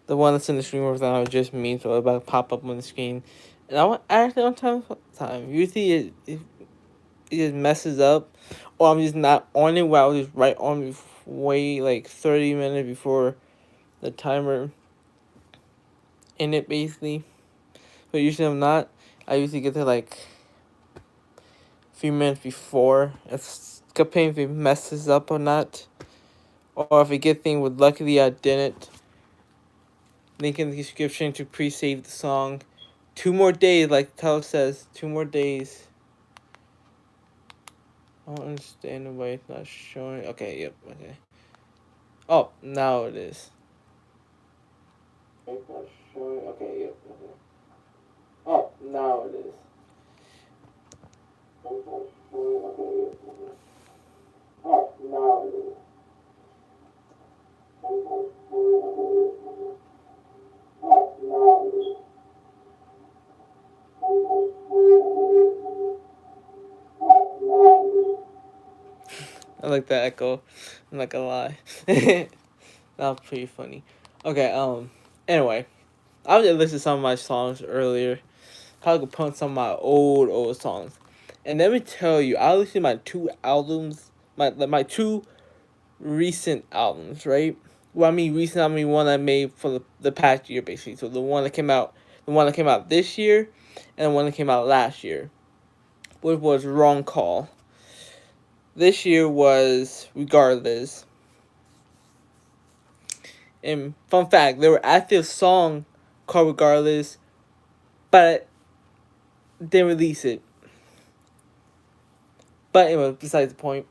The one that's in the screen right now is just me, so it's about to pop up on the screen. And I want actually on time. Usually it just messes up, or I'm just not on it. While I was just right on way like 30 minutes before the timer in it basically. But usually I'm not. I usually get there like a few minutes before. It's depending if it messes up or not, or if a good thing would luckily I didn't. Link in the description to pre-save the song. 2 more days, like the title says. 2 more days. I don't understand why it's not showing. Okay, yep, okay. Oh, now it is. It's not showing. Okay, yep, okay. Oh, now it is. It's not showing. Okay, yep, okay. Oh, now it is. It's not showing. Okay, yep, okay. Oh, now it is. It's not showing. Okay, yep, okay. Oh, now it is. I like that echo. I'm not gonna lie. That was pretty funny. Okay, anyway. I was listening to some of my songs earlier. How I could put some of my old songs. And let me tell you, I listened to my two albums, my two recent albums, right? Well, I mean recent, I mean one I made for the past year, basically. So the one that came out this year, and the one that came out last year, which was Wrong Call. This year was Regardless. And fun fact, there were actually a song called Regardless, but didn't release it. But anyway, besides the point.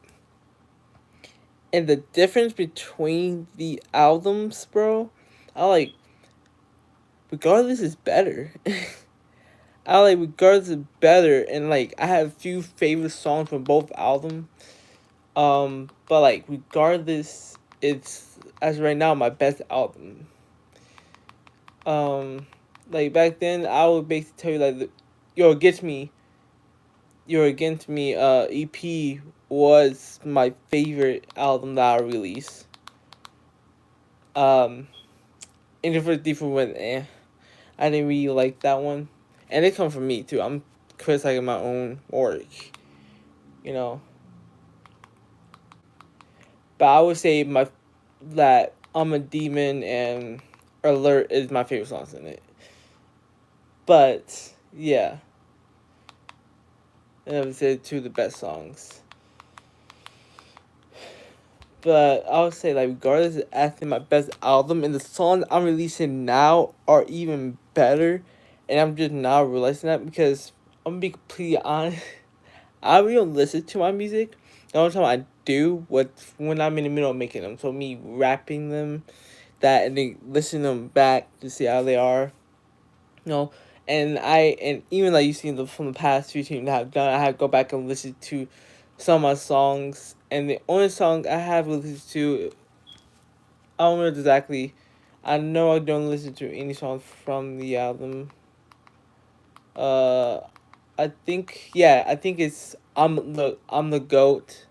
And the difference between the albums, bro, I like Regardless is better. I like Regardless is better, and like I have a few favorite songs from both albums. But like Regardless, it's as right now my best album. Um, like back then, I would basically tell you like, You're Against Me, You're Against Me. EP was my favorite album that I released. Um, Introvert Different with I didn't really like that one, and it comes from me too. I'm criticizing my own work, you know. But I would say my that I'm a Demon and Alert is my favorite songs in it. But yeah, and I would say two of the best songs. But I would say like Regardless is actually my best album, and the songs I'm releasing now are even better, and I'm just now realizing that because I'm gonna be completely honest. I really don't listen to my music. The only time I do was when I'm in the middle of making them. So me rapping them, that and then listening them back to see how they are. You know, and even like you see from the past few teams that I've done, I have to go back and listen to some of my songs. And the only song I have listened to, I don't know exactly. I know I don't listen to any songs from the album. Uh, I think it's I'm the goat.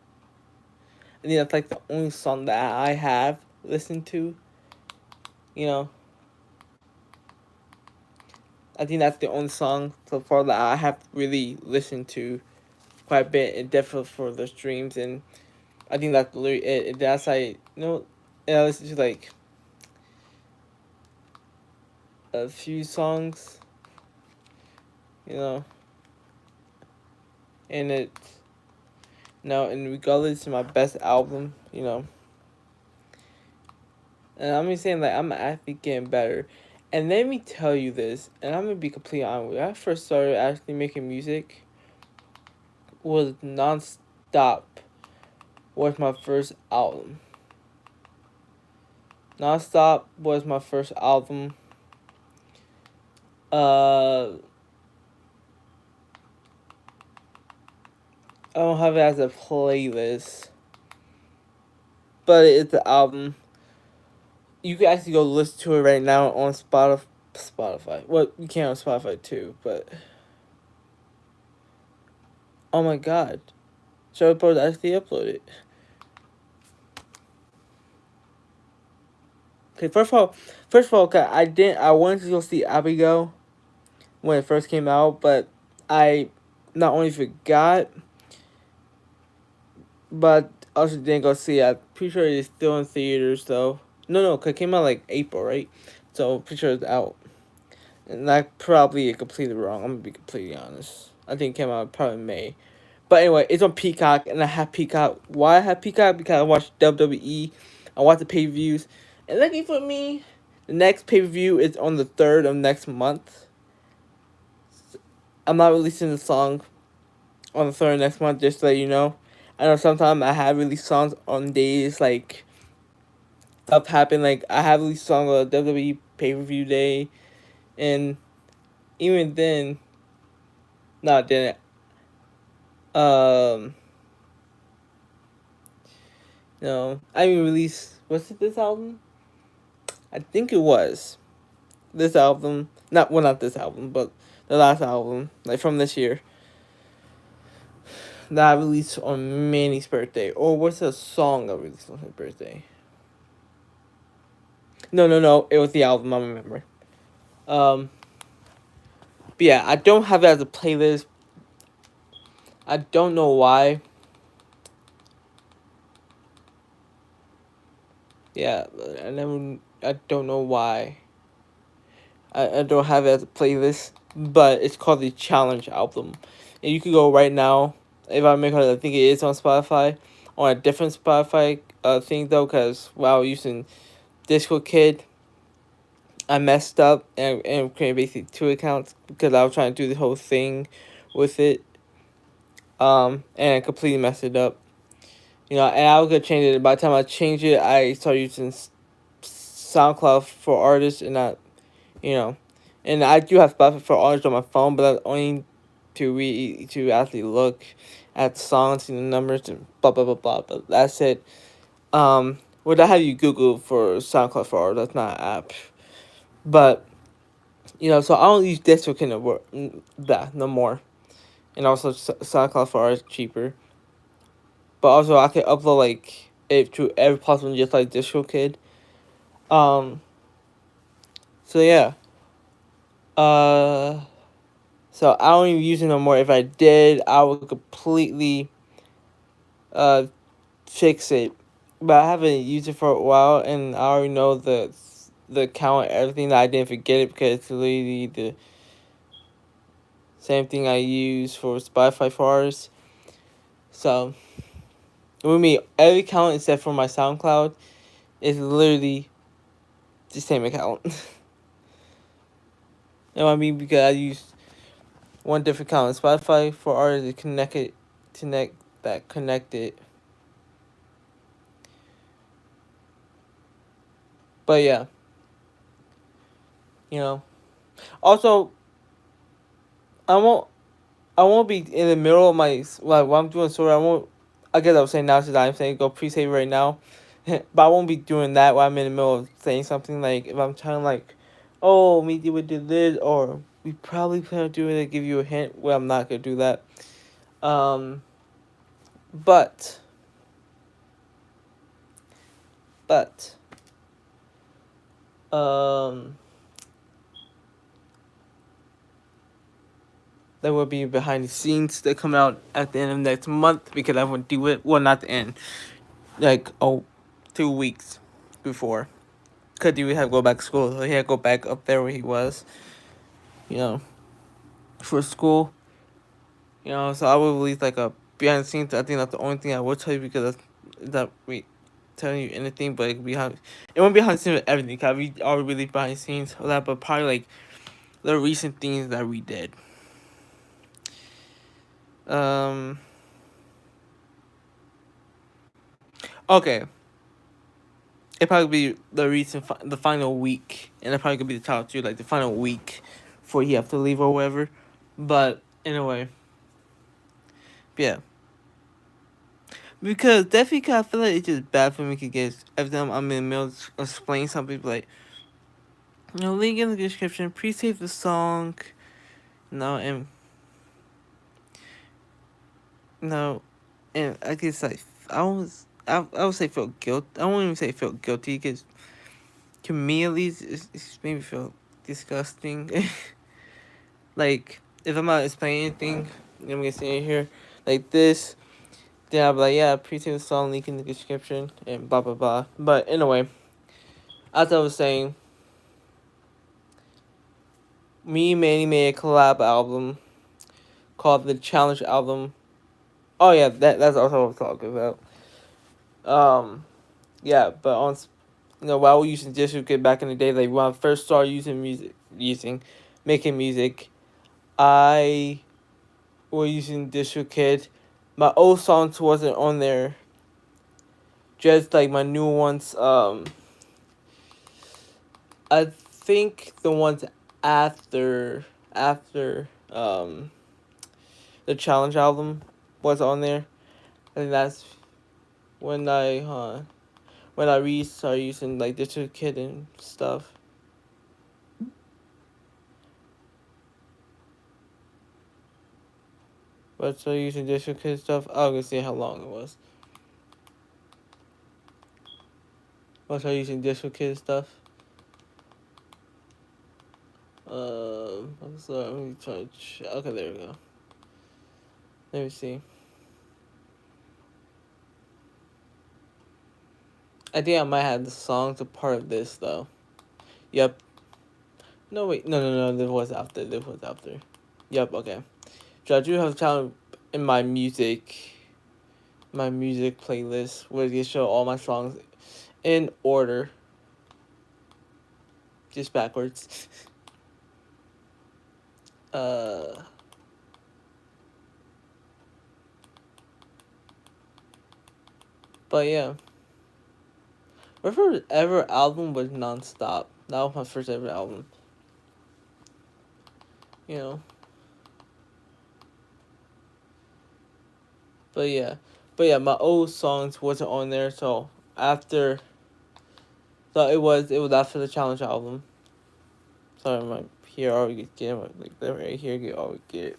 I think that's like the only song that I have listened to. You know, I think that's the only song so far that I have really listened to quite a bit, and definitely for the streams. And I think that's literally it. That's like and I listened to like a few songs. You know, and it no, and regardless to my best album. You know, and I'm just saying like I'm actually getting better. And let me tell you this, and I'm gonna be completely honest with you. When I first started actually making music, was Nonstop was my first album. Nonstop was my first album. I don't have it as a playlist, but it's an album. You can actually go listen to it right now on Spotify. Spotify. Well, you can on Spotify too, but oh my god, Showport actually uploaded. Okay, first of all, okay, I wanted to go see Abigail when it first came out, but I not only forgot, but also didn't go see it. I'm pretty sure it's still in theaters though. No, cause it came out like April, right? So pretty sure it's out. And that probably completely wrong. I'm gonna be completely honest. I think it came out probably May. But anyway, it's on Peacock, and I have Peacock. Why I have Peacock? Because I watch WWE, I watch the pay per views, and lucky for me, the next pay per view is on the 3rd of next month. I'm not releasing the song on the 3rd of next month, just to let you know. I know sometimes I have released songs on days like stuff happen. Like I have released song on WWE pay per view day, and even then, not then. Um, I even released. Was it this album? I think it was this album. Not this album, but the last album, like from this year, that I released on Manny's birthday, or was it a song I released on his birthday? No, it was the album. I remember. Um, but yeah, I don't have it as a playlist. I don't know why. Yeah, I don't know why. I don't have it as a playlist, but it's called the Challenge album, and you can go right now. If I make it, I think it is on Spotify, on a different Spotify thing though, because while using DistroKid, I messed up and created basically 2 accounts because I was trying to do the whole thing with it, and I completely messed it up. And I was gonna change it. By the time I changed it, I started using SoundCloud for artists and not, you know, and I do have Spotify for artists on my phone, but that's only to actually look at songs and the numbers and blah blah blah blah. But that's it. Would I have you Google for SoundCloud for artists? That's not an app, but so I don't use DistroKid no more. That no more, and also SoundCloud for artists cheaper. But also I can upload like it to every possible just like DistroKid. Um. So yeah. Uh. So I don't even use it no more. If I did, I would completely uh fix it. But I haven't used it for a while, and I already know the account and everything that I didn't forget it because it's literally the same thing I use for Spotify for artists. So with me, every account except for my SoundCloud is literally the same account. You know what I mean? Because I use one different account. Spotify for artists is connected. But yeah, you know. Also, I won't. I won't be in the middle of my like while I'm doing story. I won't. I guess I was saying now since I'm saying go pre-save right now, but I won't be doing that while I'm in the middle of saying something like if I'm trying like, oh, me would do this or we probably plan on doing it. Give you a hint. Well, I'm not gonna do that. Um, but but um. There will be behind the scenes that come out at the end of next month because I won't do it. Well, not the end. Like, 2 weeks before. Because he would have to go back to school. So he had to go back up there where he was, you know, for school. So I will release like a behind the scenes. I think that's the only thing I will tell you because that's not we telling you anything, but it won't be behind the scenes with everything. Cause we already really behind the scenes of that, but probably like the recent things that we did. Okay. It probably be the the final week, and it probably could be the top two, like the final week, before he have to leave or whatever. But anyway, yeah, because definitely, I feel like it's just bad for me to get every time I'm in the middle of explaining something like, link in the description, pre-save the song, and no, and I guess like I would say feel guilt. I won't even say feel guilty because to me at least, it's made me feel disgusting. Like, if I'm not explaining anything, I'm gonna say it here like this, then I'll be like, yeah, appreciate the song, link in the description, and blah blah blah. But anyway, as I was saying, me and Manny made a collab album called the Challenge album. Oh yeah, that's also what I'm talking about. Yeah, but on, while we using DistroKid back in the day, like when I first started making music, I was using DistroKid. My old songs wasn't on there. Just like my new ones. I think the ones after the Challenge album was on there. I think that's when I restarted using like DistroKid and stuff. But so using DistroKid stuff, I was gonna see how long it was. Was I using DistroKid stuff? I'm sorry, let me try to check. Okay, there we go. Let me see. I think I might have the songs a part of this though. Yep. No wait, no. This was after. Yep. Okay. So I do have time in my music playlist where they show all my songs in order, just backwards. But yeah, my first ever album was Non-Stop. That was my first ever album. You know. But yeah, my old songs wasn't on there. So after, so it was after the Challenge album. Sorry, my here already get like right here get always get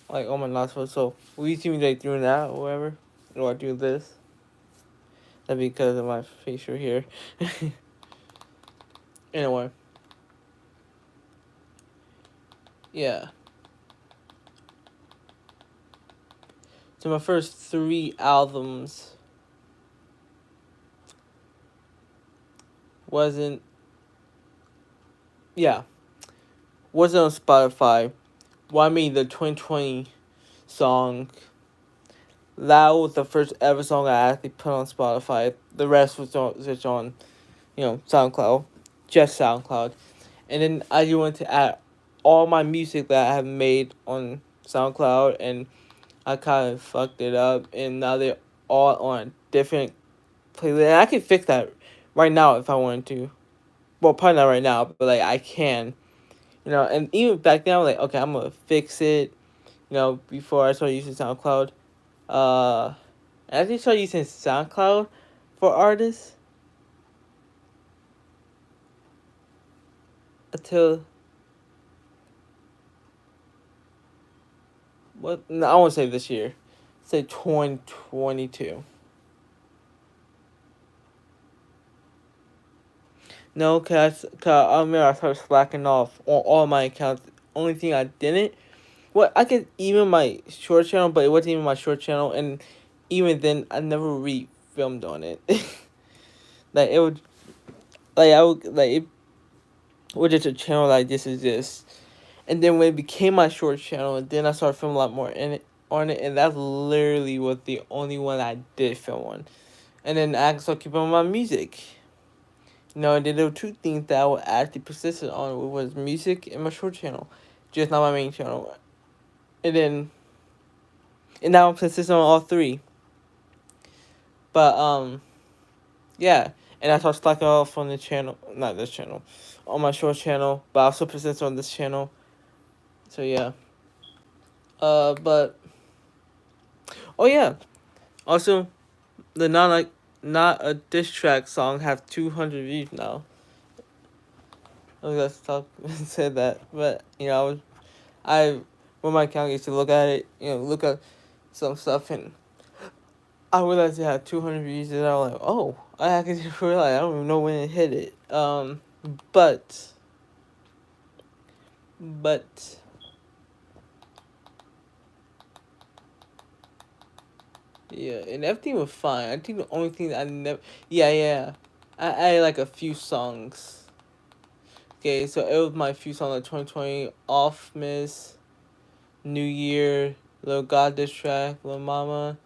like all my last ones. So we see me like doing that or whatever, or I do this. That's because of my facial hair. Anyway, yeah. So my first 3 albums wasn't wasn't on Spotify. Well, I mean the 2020 song. That was the first ever song I actually put on Spotify. The rest was just on, SoundCloud, just SoundCloud. And then I just wanted to add all my music that I have made on SoundCloud, and I kind of fucked it up, and now they're all on different playlists. And I can fix that right now if I wanted to. Well, probably not right now, but like I can, And even back then, I was like, okay, I'm gonna fix it. Before I started using SoundCloud, I actually started using SoundCloud for artists until what? No, I won't say this year. Say 2022. No, cause I remember I started slacking off on all my accounts. Only thing I didn't, well, I could even my short channel, but it wasn't even my short channel, and even then, I never filmed on it. Like it would, like I would like it was just a channel like this is this, and then when it became my short channel, and then I started filming a lot more in it on it, and that's literally was the only one I did film on, and then I started keeping on my music. And then there were 2 things that I would actually persistent on, was music and my short channel, just not my main channel. And now I'm consistent on all 3. But yeah, and I started slacking off on the channel, not this channel, on my short channel, but I also persistent on this channel. So yeah. But oh yeah, also the not a diss track song have 200 views now. Let's talk said that, but I when my account used to look at it, look at some stuff, and I realized it had 200 views, and I was like, oh, I can just realize I don't even know when it hit it. But but yeah, and everything was fine. I think the only thing that I never, yeah, I added like a few songs. Okay, so it was my few songs like 2020, Off Miss, New Year, Lil God Diss Track, Lil Mama.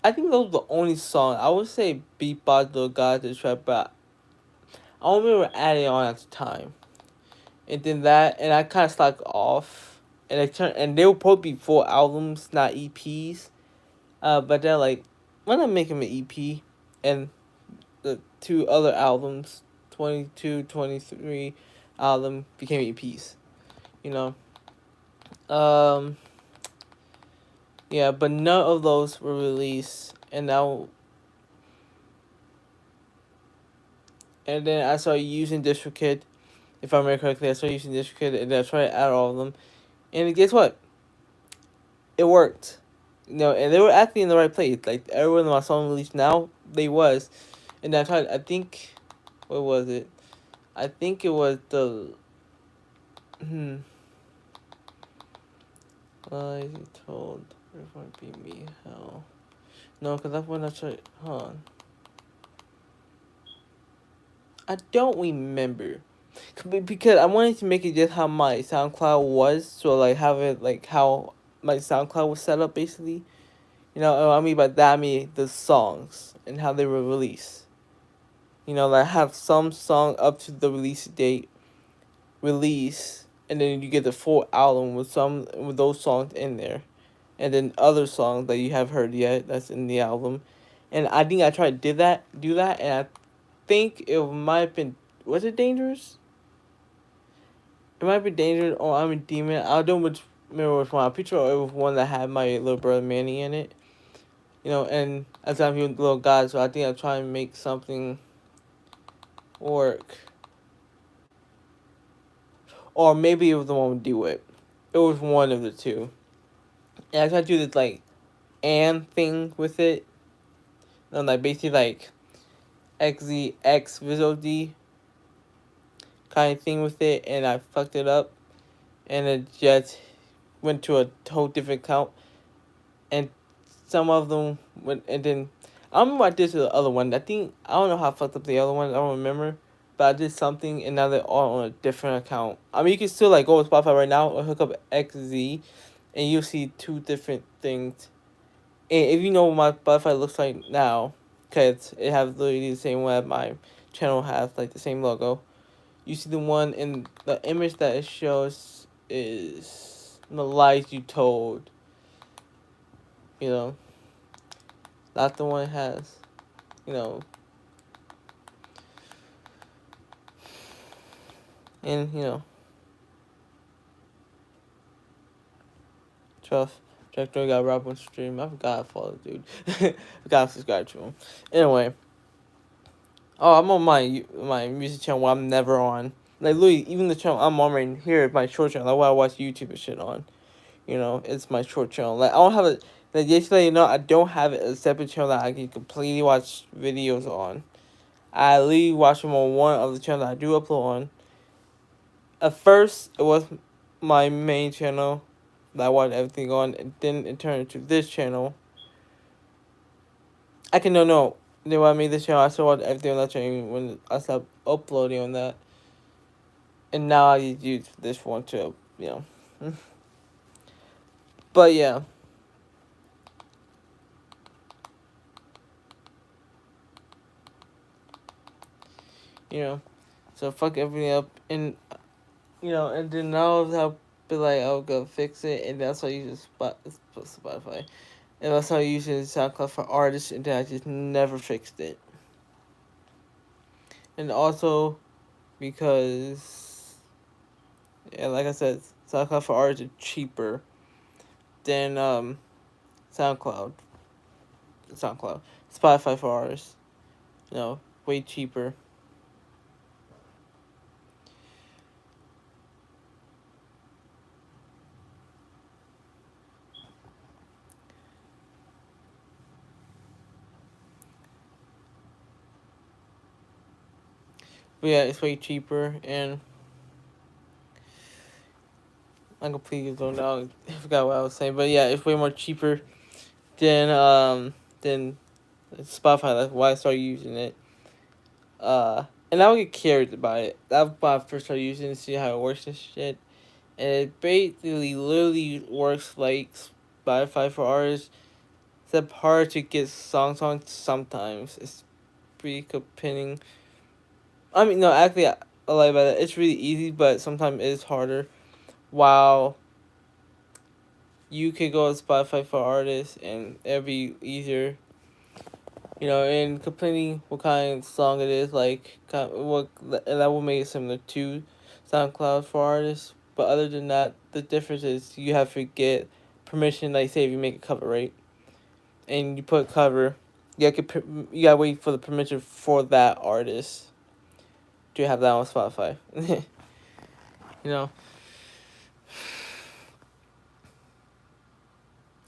I think those were the only songs. I would say Beatbox, Lil God Diss Track, but I don't remember adding on at the time. And then that, and I kind of slacked off. And and they were supposed to be full albums, not EPs. But they're like, why not make them an EP? And the two other albums, 22, 23 album became EPs. You know. Um. Yeah, but none of those were released, and now. And then I started using DistroKid. If I remember correctly, I started using DistroKid, and then I tried to add all of them. And guess what? It worked. And they were actually in the right place. Like every one of my song released now, they was. And I tried. I think, what was it? I think it was the. Hmm. I told everyone beat me hell. No, because that's when I tried. Hold on. I don't remember. Because I wanted to make it just how my SoundCloud was, so like have it like how my SoundCloud was set up basically. I mean by that I mean the songs and how they were released. Like have some song up to the release date, release, and then you get the full album with those songs in there, and then other songs that you have heard yet that's in the album, and I think I tried to do that, and I think it might have been, was it Dangerous? It might be Dangerous or I'm a Demon. I don't remember which one. I'm pretty sure it was one that had my little brother Manny in it. And as I'm a little guy, so I think I'm trying to make something work. Or maybe it was the one with DeWitt. It was one of the two. And I tried to do this like and thing with it. And like basically like XZX Visual D kind of thing with it, and I fucked it up, and it just went to a whole different count, and some of them went, and then I don't remember what I did to the other one. I don't know how I fucked up the other one. I don't remember, but I did something, and now they're all on a different account. I mean, you can still like go to Spotify right now or hook up XZ, and you'll see two different things. And if you know what my Spotify looks like now, cause it has literally the same way my channel has, like the same logo. You see the one in the image that it shows is the lies you told. You know, not the one it has. You know, and trust. Jack Joy got Rob on stream. I forgot to follow the dude. I forgot to subscribe to him. Anyway. Oh, I'm on my music channel where I'm never on. Like literally, even the channel I'm on right here, my short channel, like what I watch YouTube and shit on. It's my short channel. Like I don't have it. Like yesterday, I don't have a separate channel that I can completely watch videos on. I literally watch them on one of the channels that I do upload on. At first, it was my main channel that I watch everything on, and then it turned into this channel. I can no. Then when I made this channel, I still watch everything on that channel when I stopped uploading on that. And now I use this one too. But yeah. So fuck everything up, and and then now I'll be like, I'll go fix it, and that's why I use Spotify, and that's how I use SoundCloud for artists, and then I just never fixed it, and also because, yeah, like I said, SoundCloud for artists is cheaper than SoundCloud, SoundCloud, Spotify for artists, way cheaper. But yeah, it's way cheaper, and I completely zoned out. I forgot what I was saying, but yeah, it's way more cheaper than Spotify. That's why I started using it. And I would get carried by it. That's why I first started using it to see how it works and shit. And it basically literally works like Spotify for artists. Except hard to get songs on sometimes. It's pretty compelling. I mean, no, actually, I lie about that. It's really easy, but sometimes it's harder. While you could go to Spotify for artists and it'll be easier. And complaining what kind of song it is, like what that will make it similar to SoundCloud for artists. But other than that, the difference is you have to get permission. Like say if you make a cover, right, and you put cover, you gotta wait for the permission for that artist to have that on Spotify. you know,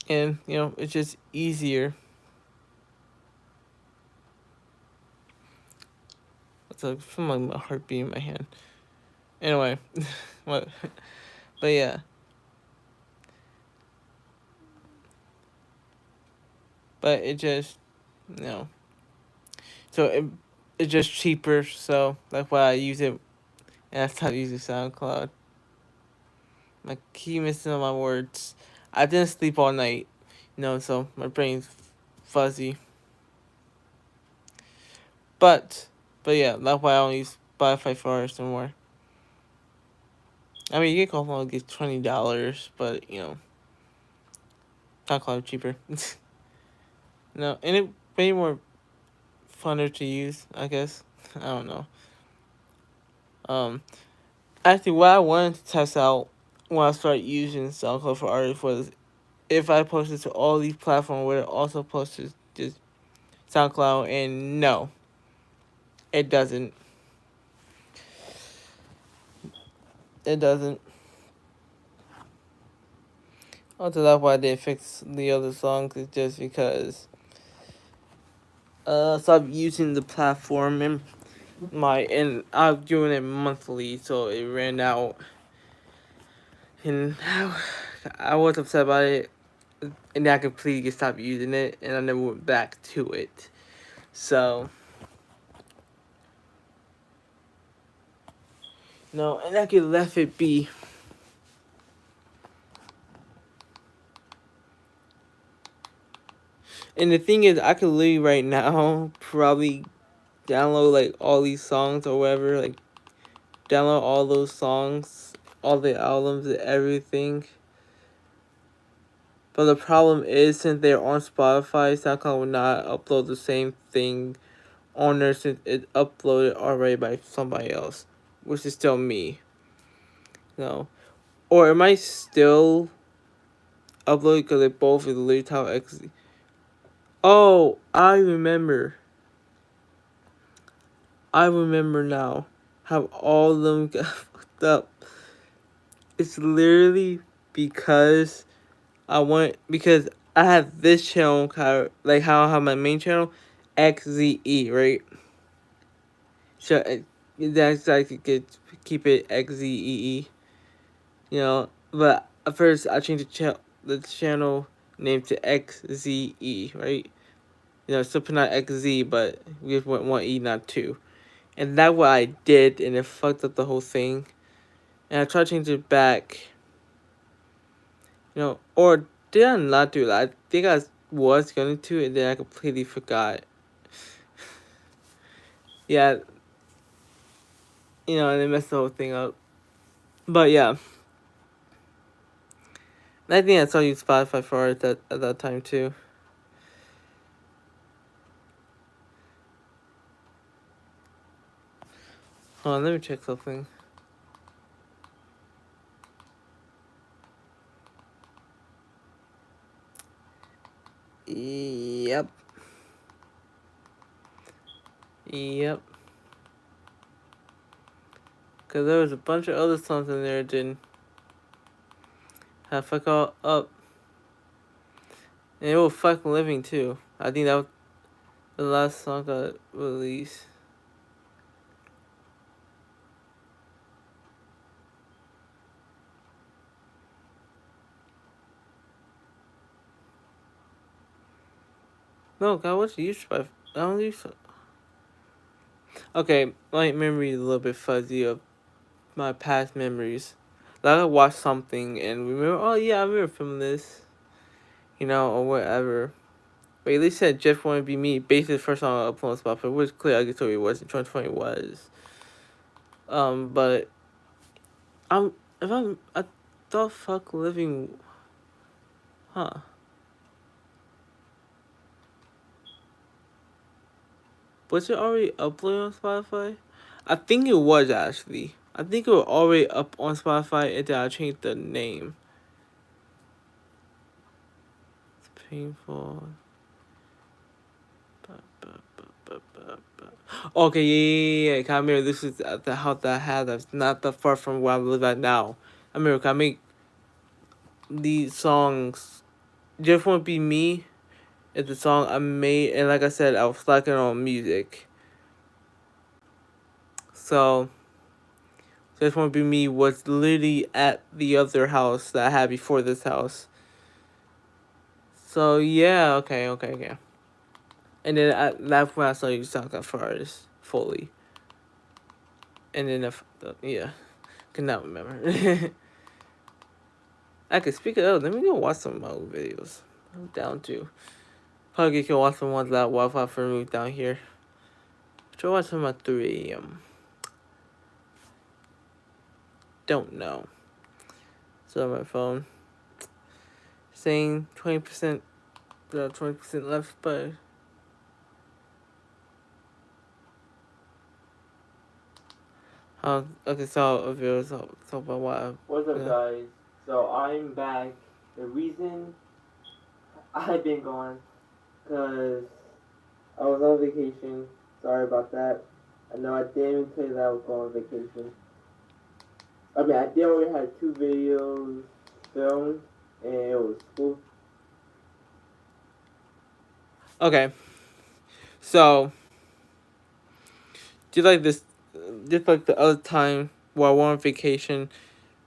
and it's just easier. It's like from like my heartbeat in my hand. Anyway, what? But yeah. But it just, you know, so it's just cheaper. So that's why I use it, and I stopped using SoundCloud. I keep missing on my words. I didn't sleep all night, so my brain's fuzzy. But yeah, that's why I don't use Spotify for artists anymore. I mean, you can only get $20, but SoundCloud cheaper. No, and it way more funner to use, I guess. I don't know. Actually, what I wanted to test out when I started using SoundCloud for artists was if I posted to all these platforms, would it also post to just SoundCloud? And no, it doesn't. It doesn't. Also, that's why I didn't fix the other songs. It's just because I stopped using the platform and I was doing it monthly, so it ran out, and I was upset about it, and then I completely stopped using it, and I never went back to it. So no, and I could left it be. And the thing is, I could literally right now probably download like all these songs or whatever, like download all those songs, all the albums and everything. But the problem is, since they're on Spotify, SoundCloud will not upload the same thing on there since it's uploaded already by somebody else, which is still me. Or it might still upload because they both is literally Tower X. Oh, I remember. I remember now how all of them got fucked up. It's literally because because I have this channel, like how I have my main channel, XZE, right? So that's like you could keep it XZEE, But at first I changed the channel name to XZE, right? Still not XZ, but we just went one E, not two. And that's what I did, and it fucked up the whole thing. And I tried to change it back. Or did I not do that? I think I was going to, and then I completely forgot. Yeah, and it messed the whole thing up. But yeah. I think I saw you Spotify for it at that time too. Hold on, let me check something. Yep. Yep. Because there was a bunch of other songs in there that didn't have fuck all up. And it was fucking living too. I think that was the last song got released. No, God, what's the use by? I don't use. Okay, my memory is a little bit fuzzy of my past memories. Like I watched something and remember, oh yeah, I remember filming this, or whatever. But at least said Just Wanna Be Me, basically the first song I uploaded on Spotify, it was clear I could tell you what 2020 was. But I'm if I'm I thought fuck living, huh? Was it already uploaded on Spotify? I think it was actually. I think it was already up on Spotify and then I changed the name. It's painful. Okay, yeah. Can I remember this is the house that I had that's not that far from where I live at now. I remember, can I make these songs? Just Wanna Be Me is the song I made, and like I said, I was slacking on music. So, Just Wanna Be Me was literally at the other house that I had before this house. So, yeah, okay. And then that's when I saw you talk at first, fully. And then, yeah, cannot remember. I could speak it up. Let me go watch some of my old videos. I'm down to. Probably can watch some ones that Wi-Fi for removed down here. Try watch them at 3 a.m. Don't know. So on my phone. Saying 20%, 20% left, but okay, so a video so about what. What's up, guys? So I'm back. The reason I've been gone, cause I was on vacation. Sorry about that. I know I didn't tell you that I was going on vacation. I mean, I did already have 2 videos filmed, and it was cool. Okay, so just like the other time while I went on vacation.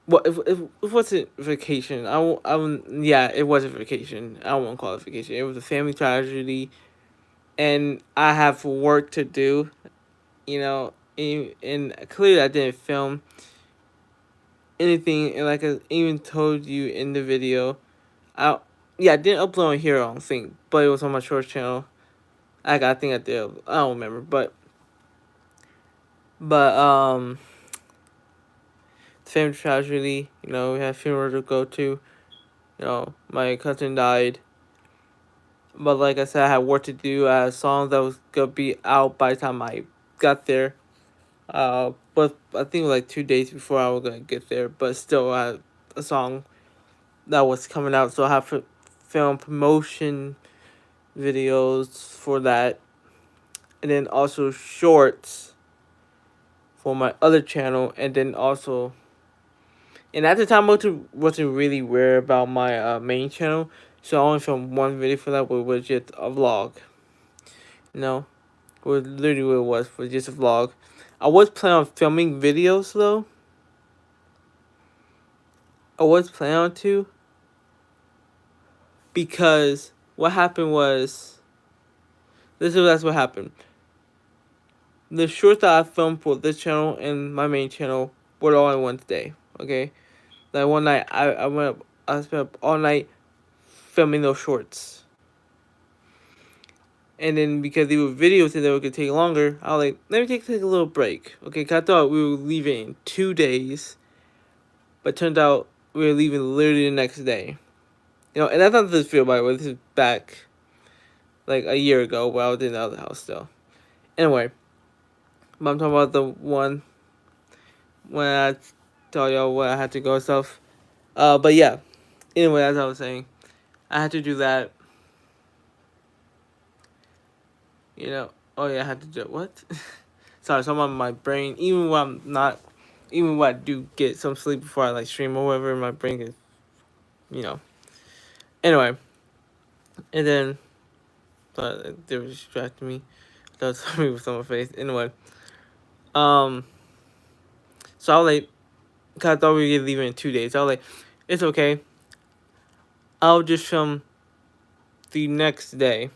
Well, if it wasn't vacation, yeah, it was a vacation. I won't call it vacation. It was a family tragedy, and I have work to do, and clearly I didn't film anything, and like I even told you in the video, I didn't upload on here, I don't think, but it was on my short channel. I think I did. I don't remember, but family tragedy. We had funeral to go to. My cousin died. But like I said, I had work to do. I had a song that was gonna be out by the time I got there. But I think like 2 days before I was gonna get there. But still, I had a song that was coming out, so I have to film promotion videos for that, and then also shorts for my other channel, and then also. And at the time, I wasn't really aware about my main channel, so I only filmed one video for that, which was just a vlog. What literally what it was just a vlog. I was planning on filming videos though. I was planning on to. Because what happened was, that's what happened. The shorts that I filmed for this channel and my main channel were all in one day. Okay, like one night I spent up all night filming those shorts. And then because they were videos and they were gonna take longer, I was like, let me take a little break. Okay, cause I thought we were leaving in 2 days, but turned out we were leaving literally the next day. And that's not this video, by the way. This is back like a year ago while I was in the other house still. Anyway, but I'm talking about the one when I tell y'all where I had to go and stuff. But yeah. Anyway, as I was saying, I had to do that. Oh yeah, I had to do what? Sorry, so I'm on my brain. Even when I do get some sleep before I stream or whatever, my brain is, Anyway, and then, they were distracting me. That was something with on my face. Anyway, so I was like, cause I thought we were gonna leave in 2 days. I was like, it's okay. I'll just film the next day.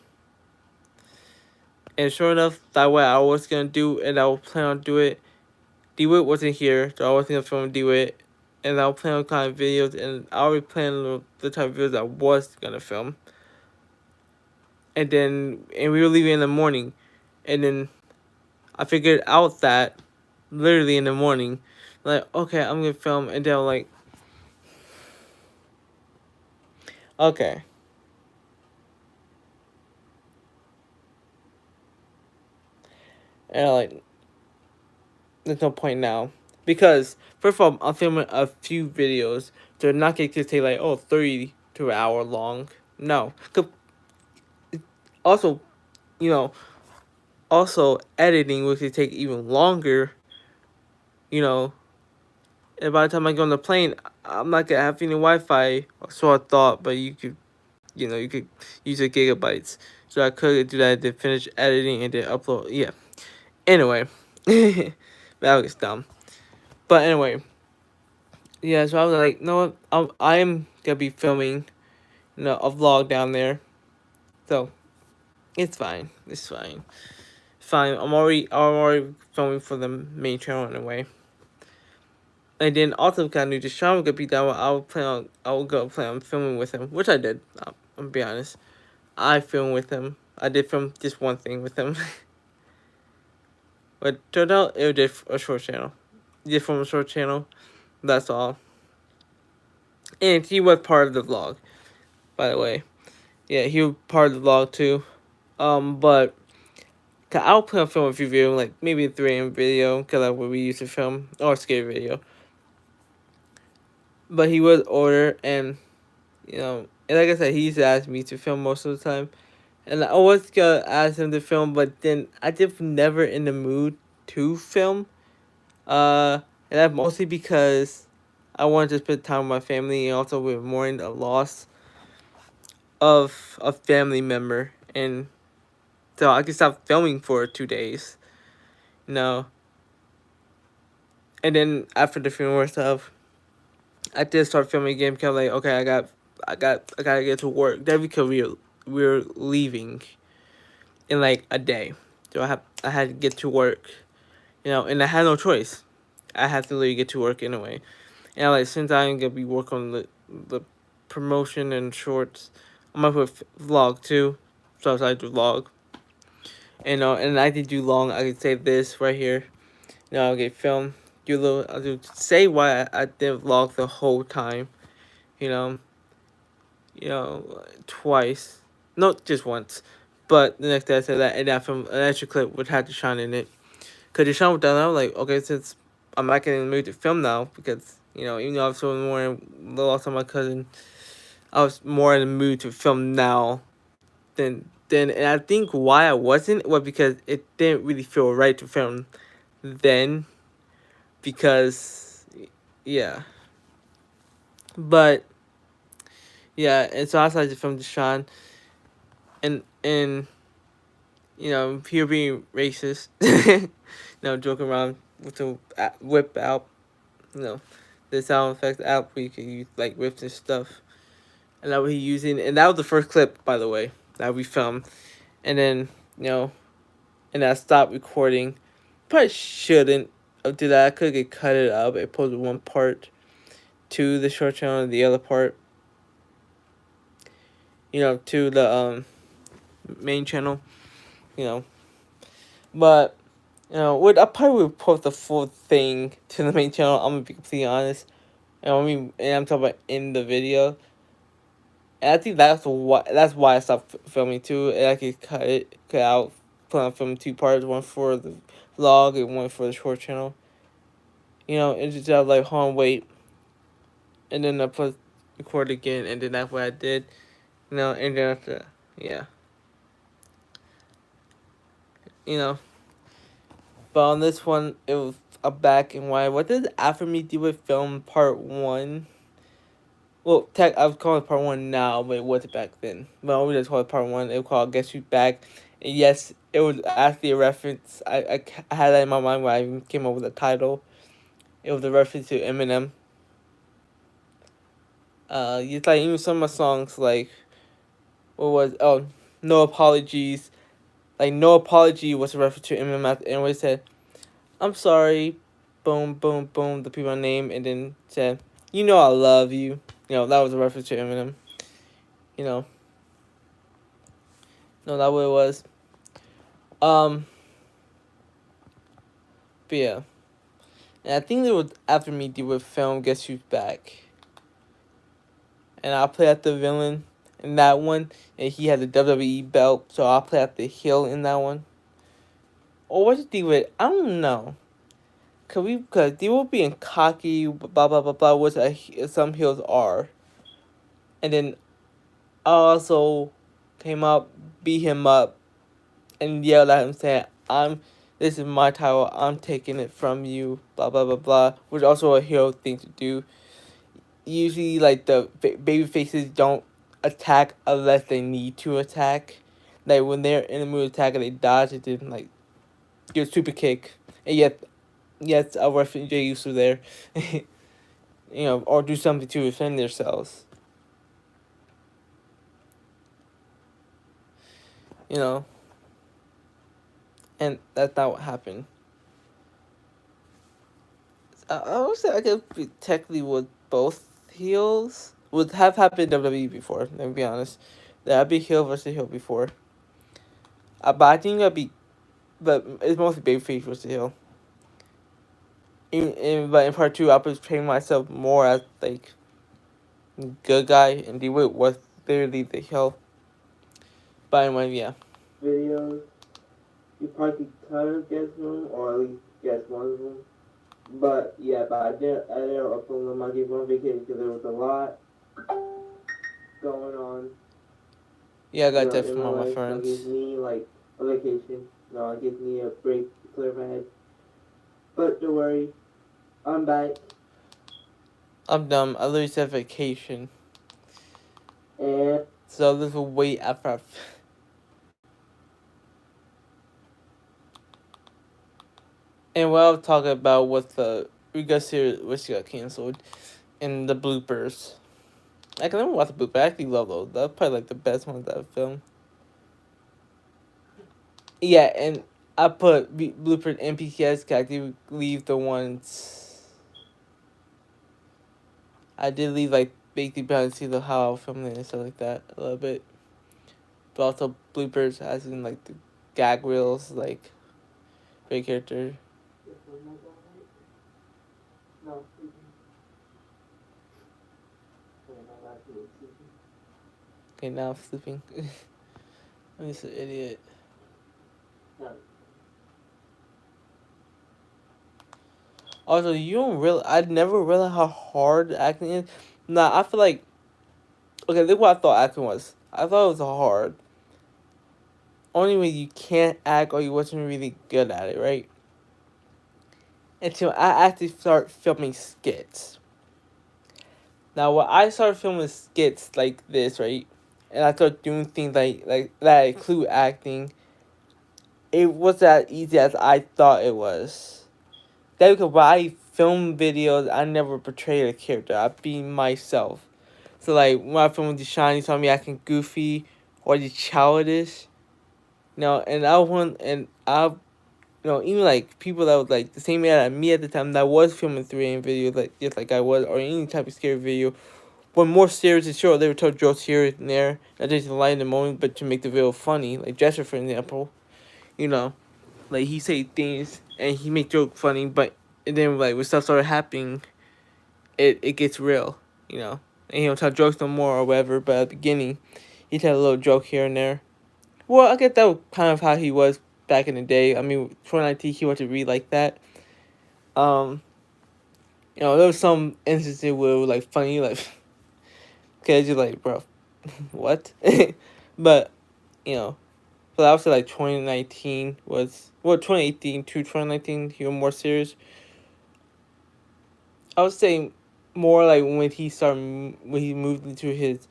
And sure enough, that way I was gonna do, and I was plan on do it. DeWitt wasn't here, so I wasn't gonna film DeWitt, and I was planning on kind of videos, and I already planned the type of videos I was gonna film. And we were leaving in the morning, and then I figured out that literally in the morning, like, okay, I'm gonna film, and then I'm like, okay. And I'm like, there's no point now. Because, first of all, I'm filming a few videos. They're not going to take like, 30 to an hour long. No. Also, you know, also editing which could take even longer, you know. And by the time I get on the plane, I'm not going to have any Wi-Fi, so I thought, but you could use the gigabytes. So I could do that, then finish editing and then upload. Yeah. Anyway, that was dumb. But anyway, yeah, so I was like, no, I'm gonna be filming, a vlog down there. So it's fine. It's fine. Fine. I'm already filming for the main channel in a way. And then also kind of knew Deshaun was gonna be down. I will go plan on filming with him, which I did. I'm gonna be honest. I filmed with him. I did film just one thing with him. But turned out it was just a short channel. Just from a short channel. That's all. And he was part of the vlog, by the way. Yeah, he was part of the vlog too. But I'll plan on filming a few videos, like maybe a 3 AM video, because that's what we used to film, or a scary video. But he was older, and, and like I said, he used to ask me to film most of the time. And I was gonna ask him to film, but then I just never in the mood to film. And that's mostly because I wanted to spend time with my family, and also with mourning the loss of a family member, and so I could stop filming for 2 days, you know. And then after the funeral stuff, I did start filming again because I'm like, okay, I gotta get to work. That because we were leaving in like a day, so I had to get to work, and I had no choice. I had to literally get to work anyway. And like, since I'm gonna be working on the promotion and shorts, I'm gonna put vlog too, so I decided to vlog. And I did do long. I could say this right here. I'll get film. I'll do say why I didn't vlog the whole time. You know, twice, not just once. But the next day I said that, and that film, an extra clip would have Deshaun in it. Cause Deshaun was done. I was like, okay, since I'm not getting in the mood to film now, because even though I was feeling more the loss of my cousin, I was more in the mood to film now than, and I think why I wasn't was because it didn't really feel right to film then, because yeah. But yeah, and so I decided to film Deshaun, and here being racist, joking around with the whip out, you know, the sound effects app where you can use like whips and stuff, and that was he using, and that was the first clip, by the way, that we filmed, and then and I stopped recording. Probably shouldn't have did that. I could get cut it up. I posted one part to the short channel, and the other part, to the main channel, you know. But would I probably would post the full thing to the main channel. I'm gonna be completely honest. And I'm talking about in the video. And I think that's why I stopped filming too. And I could cut out, put on filming 2 parts, one for the vlog and one for the short channel. And just have like, hold on, wait, and then I put record again, and then that's what I did. And then after, yeah, you know. But on this one, it was a black and white. What did After Me do with film part 1? Well, I was calling it part 1 now, but it wasn't back then. But we just called it part 1. It was called Guess Who's Back. And yes, it was actually a reference. I had that in my mind when I even came up with the title. It was a reference to Eminem. It's like even some of my songs, like, what was, No Apologies, Like no apology was a reference to Eminem at the end where he said, "I'm sorry," boom, boom, boom, the people name, and then said, "You know I love you." You know that was a reference to Eminem. You know, no, that what it was. Um, but yeah, and I think it was after me did with film Guess Who's Back, and I play at the villain in that one, and he had the WWE belt, so I play at the heel in that one. Or what's the deal with? I don't know. Cause they were being cocky, blah blah blah blah, which some heels are, and then I also came up, beat him up, and yelled at him saying, this is my title, I'm taking it from you, blah blah blah blah," which is also a hero thing to do. Usually, like the baby faces don't attack unless they need to attack. Like when they're in the mood attack and they dodge, it didn't like get a super kick, and yet yes, a refugee user there, or do something to defend themselves. You know, and that's not what happened. I would say I could be technically with both heels. Would have happened in WWE before. Let me be honest. That'd be heel versus heel before. But I think that'd be, but it's mostly babyface versus heel. But in part two, I was training myself more as like good guy, and D-Wit was literally the heel. But anyway, yeah. Videos, you probably kind of guess them, or at least guess one of them. But yeah, but I didn't upload them. I gave one vacation because there was a lot going on. Yeah, I got that from all my friends. So it gives me like a vacation. No, it gives me a break to clear my head. But don't worry, I'm back. I'm dumb. I literally said vacation. And so this will wait after I've... And what I'll talk about was the Riga series which got canceled and the bloopers. I can never watch the bloopers. I actually love those. That's probably like the best ones that I've filmed. Yeah, and I put blooper NPCs because I did leave the ones. I did leave like basically behind the scenes of how I filmed it and stuff like that a little bit. But also bloopers as in like the gag reels, like great character. No. Okay, now I'm sleeping. I'm just an idiot. No. Also, you don't really... I never realized how hard acting is. Nah, I feel like... Okay, look what I thought acting was. I thought it was hard. Only when you can't act or you wasn't really good at it, right? Until I actually start filming skits. Now, when I started filming skits like this, right? And I started doing things like that include acting. It was as easy as I thought it was. That's because when I film videos, I never portray a character. I be myself. So like when I filmed The Shine, you saw me acting goofy or just childish. And I want even like people that was like the same age as me at the time that was filming 3AM videos like just like I was, or any type of scary video, were more serious and sure they would tell jokes here and there, not just to lighten the moment, but to make the video funny. Like Jester, for example, like he say things and he make joke funny, but and then like when stuff started happening, it gets real, and he don't tell jokes no more or whatever. But at the beginning, he tell a little joke here and there. Well, I guess that was kind of how he was back in the day. I mean, 2019, he wasn't really like that. There was some instances where it was like funny, like, cause you're like, bro, what? But so I would say like 2019 was 2018 to 2019 he was more serious. I would say more like when he moved into his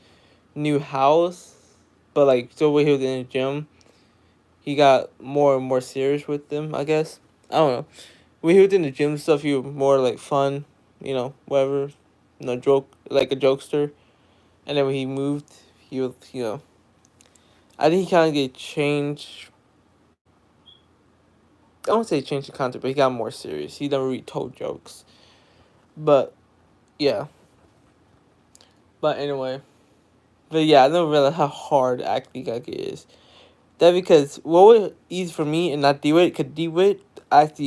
new house, but like still when he was in the gym, he got more and more serious with them, I guess. I don't know. When he was in the gym and stuff, he was more like fun, whatever, joke, like a jokester. And then when he moved, he was, I think he kind of get changed I don't say change the content, but he got more serious. He never really told jokes. But yeah. But anyway. But yeah, I never realized how hard acting like is. That because what was easy for me and not DeWitt, because DeWitt actually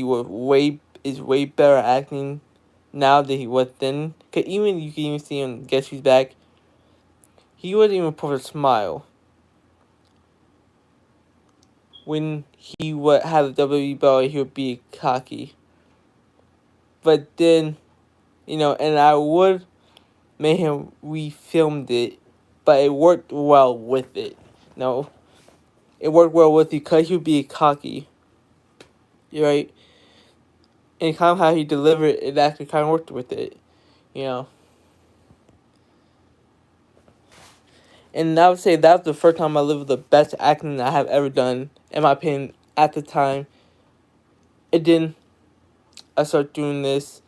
is way better at acting now than he was then. Cause even you can even see him Guess Who's Back. He wasn't even put a smile when he would have a WWE belt. He would be cocky. But then, and I would make him refilmed it, but it worked well with it. No, it worked well with it because he would be cocky. You're right. And kind of how he delivered it actually kind of worked with it, you know. And I would say that was the first time I lived the best acting I have ever done, in my opinion, at the time. And then I started doing this.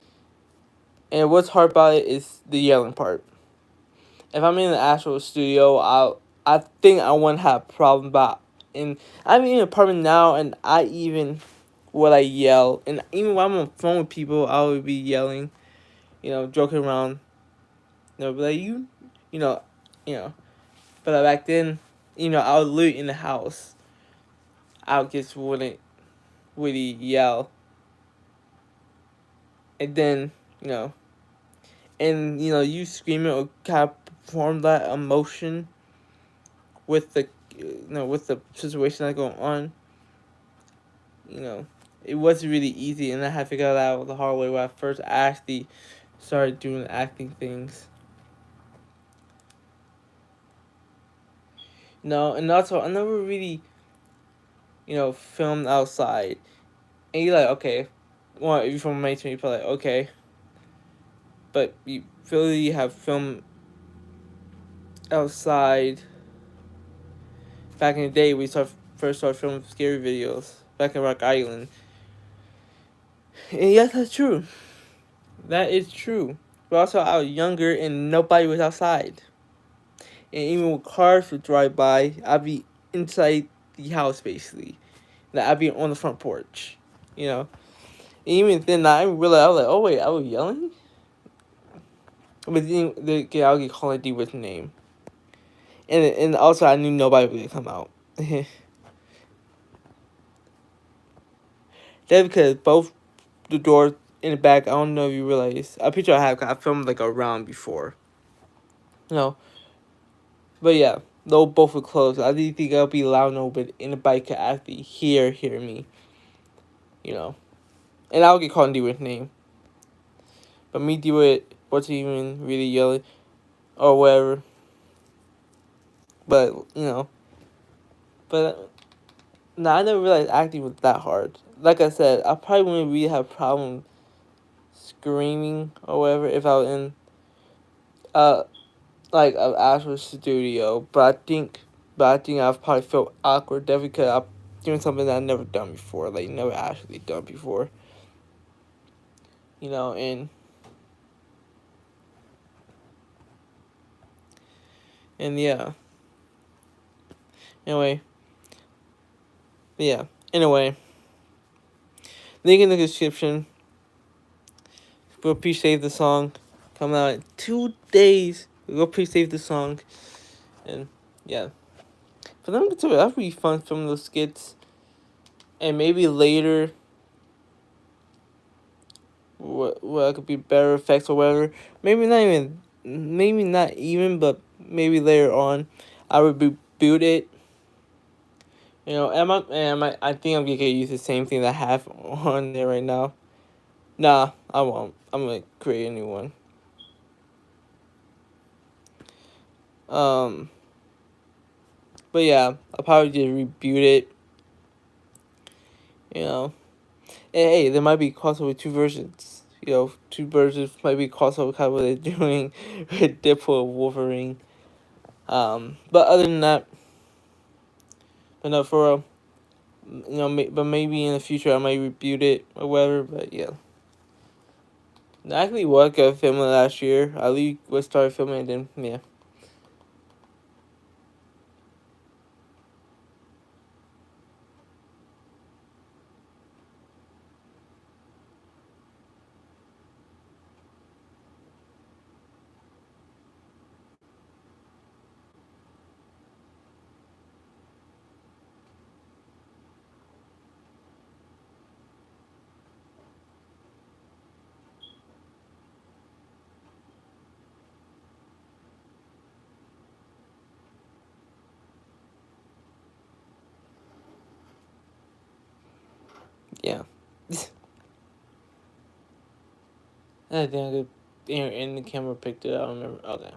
And what's hard about it is the yelling part. If I'm in the actual studio, I think I wouldn't have a problem about. And I'm in an apartment now, and I even would I yell. And even when I'm on the phone with people, I would be yelling, joking around. Be like, you know, you know. But back then, I would literally in the house. I just wouldn't really yell. And then, you screaming or kind of perform that emotion with the situation that's going on. It wasn't really easy, and I had to figure it out the hard way when I first actually started doing acting things. And also I never really, filmed outside. And you're like, okay, well, if you're from Mason, you're probably like, okay. But you really have filmed outside. Back in the day, we first started filming scary videos back in Rock Island. And yes, that's true. That is true. But also, I was younger and nobody was outside. And even when cars would drive by, I'd be inside the house basically. Like, I'd be on the front porch, And even then, I realized, I was like, oh wait, I was yelling? But then I'll get called D with name. And also, I knew nobody would really come out. That's because both the doors in the back, I don't know if you realize, I'm pretty sure I have, 'cause I filmed like a round before. But yeah, though both were closed, I didn't think I'll be loud enough, but anybody could actually hear me. And I'll get called D with name. But me do it wasn't even really yelling or whatever. But but no, I never realized acting was that hard. Like I said, I probably wouldn't really have a problem screaming or whatever if I was in like an actual studio. But I think I've probably felt awkward definitely because I'm doing something that I've never done before, like never actually done before. And yeah. Anyway. Yeah. Anyway. Link in the description. Go pre-save the song. Coming out in 2 days. Go pre-save the song. And yeah. For them to that'd be fun filming those skits. And maybe later what could be better effects or whatever. Maybe not even, but maybe later on I would reboot it. I think I'm gonna use the same thing that I have on there right now. Nah, I won't. I'm gonna create a new one. But yeah, I'll probably just reboot it. And hey, there might be crossover two versions. Two versions might be crossover kind of what they're doing with Deadpool and Wolverine. But other than that, but no, for but maybe in the future I might reboot it or whatever. But yeah. Actually, what I filming last year. I was started filming, and then yeah. I think in the camera picked it. I don't remember. Okay.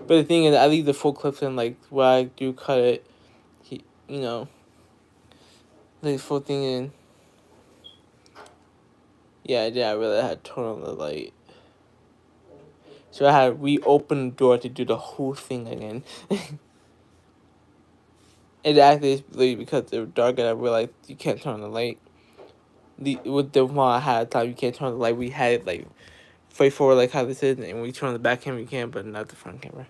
But the thing is, I leave the full clips in, like, where I do cut it. You know, the full thing in. Yeah, I really had to turn on the light. So I had to reopen the door to do the whole thing again. It actually is really because it was dark and I realized you can't turn on the light. With the one I had time, you can't turn on the light. We had it like straightforward like how this is, and when you turn on the back camera you can, but not the front camera.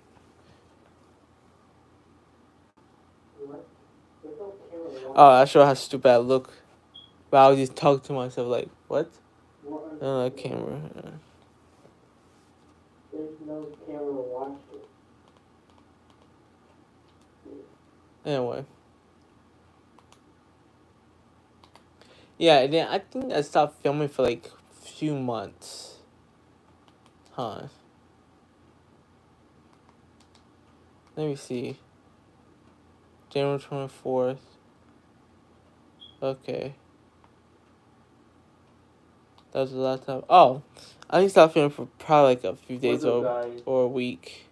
Oh, I sure how stupid I look. But I was just talking to myself like, what? Camera. There's no camera watching. Anyway. Yeah, and then I think I stopped filming for like a few months. Huh. Let me see. January 24th. Okay. That was the last time. Oh, I think I stopped filming for probably like a few days or a week.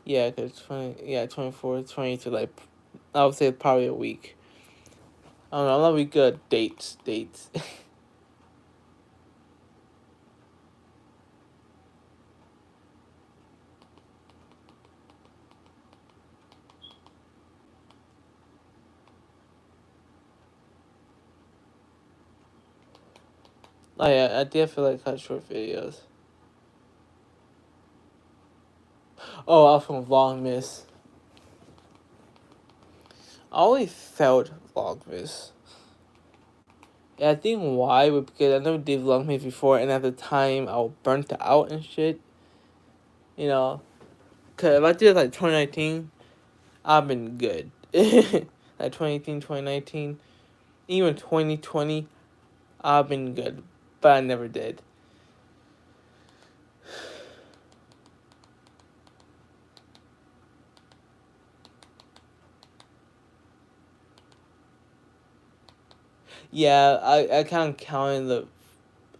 Yeah, cause 24, 20 to like, I would say probably a week. I don't know. I'm not really good at dates. Oh yeah, I did feel like cut short videos. Oh, I was from Vlogmas. I always felt Vlogmas. Yeah, I think why was because I never did Vlogmas before, and at the time I was burnt out and shit. You know, cause if I did like 2019, I've been good. Like 2018, 2019, even 2020, I've been good, but I never did. Yeah, I kind of counted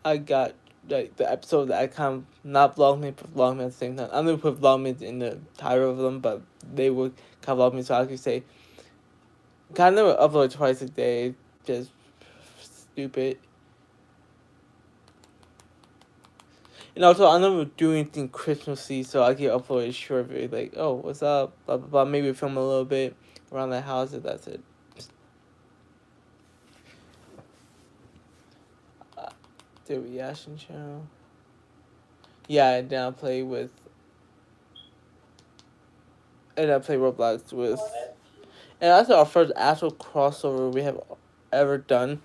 I got like the episode that I kind of not Vlogmas but Vlogmas at the same time. I'm gonna put Vlogmas in the title of them, but they would kind of Vlogmas, so I could say kind of upload twice a day, just stupid. And also, I never do anything Christmassy, so I can upload a short video like, oh, what's up, blah blah blah. Maybe film a little bit around the house, and that's it. The reaction channel. Yeah, and then I play Roblox with, and that's our first actual crossover we have ever done.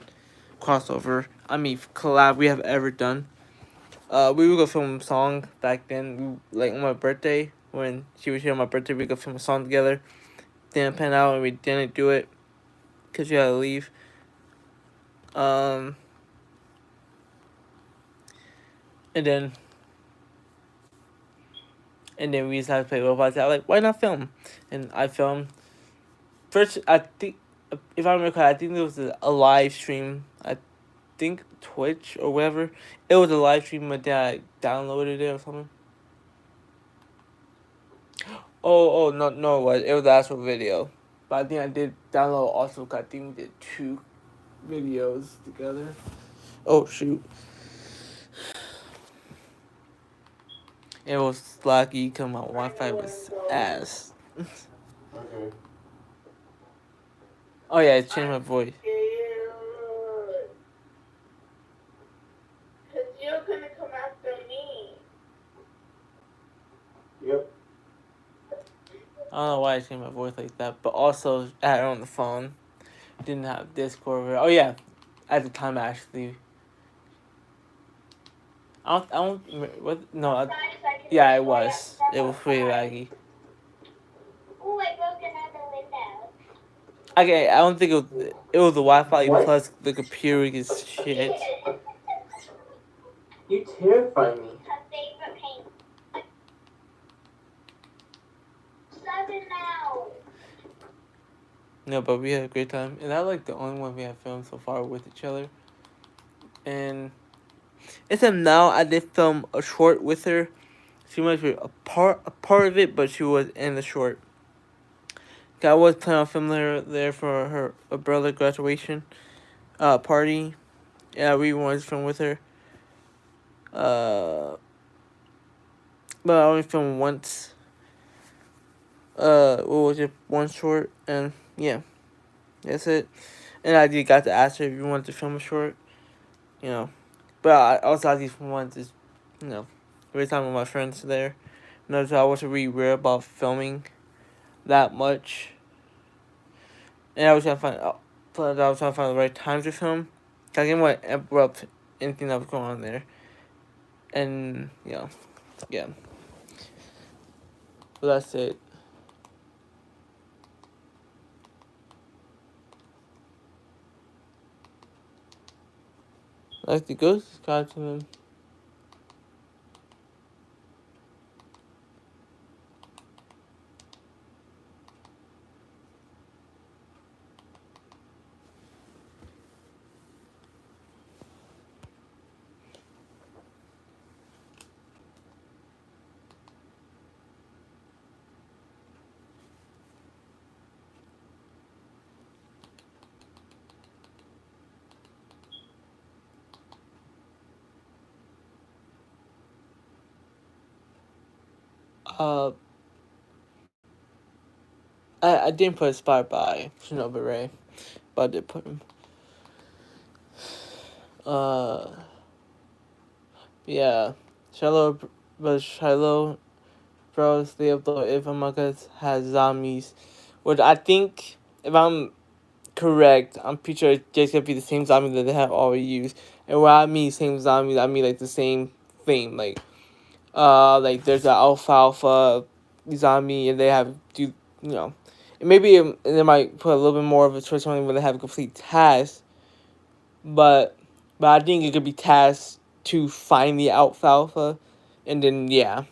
Collab we have ever done. We were gonna film a song back then, like on my birthday, when she was here on my birthday, we were gonna film a song together. Didn't pan out and we didn't do it, because we had to leave. And then we decided to play Roblox. I was like, why not film? And I filmed. First, I think, if I remember correctly, I think there was a live stream. I think Twitch or whatever. It was a live stream, but then I downloaded it or something. Oh, no, it was the actual video. But I think I did download also, because I think we did 2 videos together. Oh, shoot. It was lucky because my Wi-Fi was ass. Okay. Oh yeah, it changed my voice. Cause you're gonna come after me. Yep. I don't know why I changed my voice like that, but also I had it on the phone. Didn't have Discord. Oh yeah, at the time actually. I don't what no. Yeah, it was. It was pretty laggy. Ooh, I broke another window. Okay, I don't think it was the Wi-Fi plus the computer is shit. You terrify me. Her favorite paint. 7 now. No, but we had a great time, and I like the only one we have filmed so far with each other. And except now, I did film a short with her. She might be a part of it, but she was in the short. I was planning on filming her there for her brother graduation party. Yeah, we wanted to film with her. But I only filmed once. What was it? One short, and yeah, that's it. And I did got to ask her if you wanted to film a short, you know. But I also just wanted to, every time with my friends there. Notice I wasn't really worried about filming that much, and I was trying to find the right time to film. Cause I didn't want to interrupt anything that was going on there, and yeah. But that's it. Like the ghost subscribe to him. Uh, I didn't put inspired by Shinobu Ray, but I did put him. Yeah, Shiloh Bros. The upload if Among Us has zombies, which I think if I'm correct, I'm pretty sure it's just gonna be the same zombie that they have already used. And when I mean same zombies, I mean like the same thing. Like there's an alfalfa zombie, and they have and maybe they might put a little bit more of a twist on it when they have a complete task. But I think it could be tasked to find the alfalfa, and then yeah.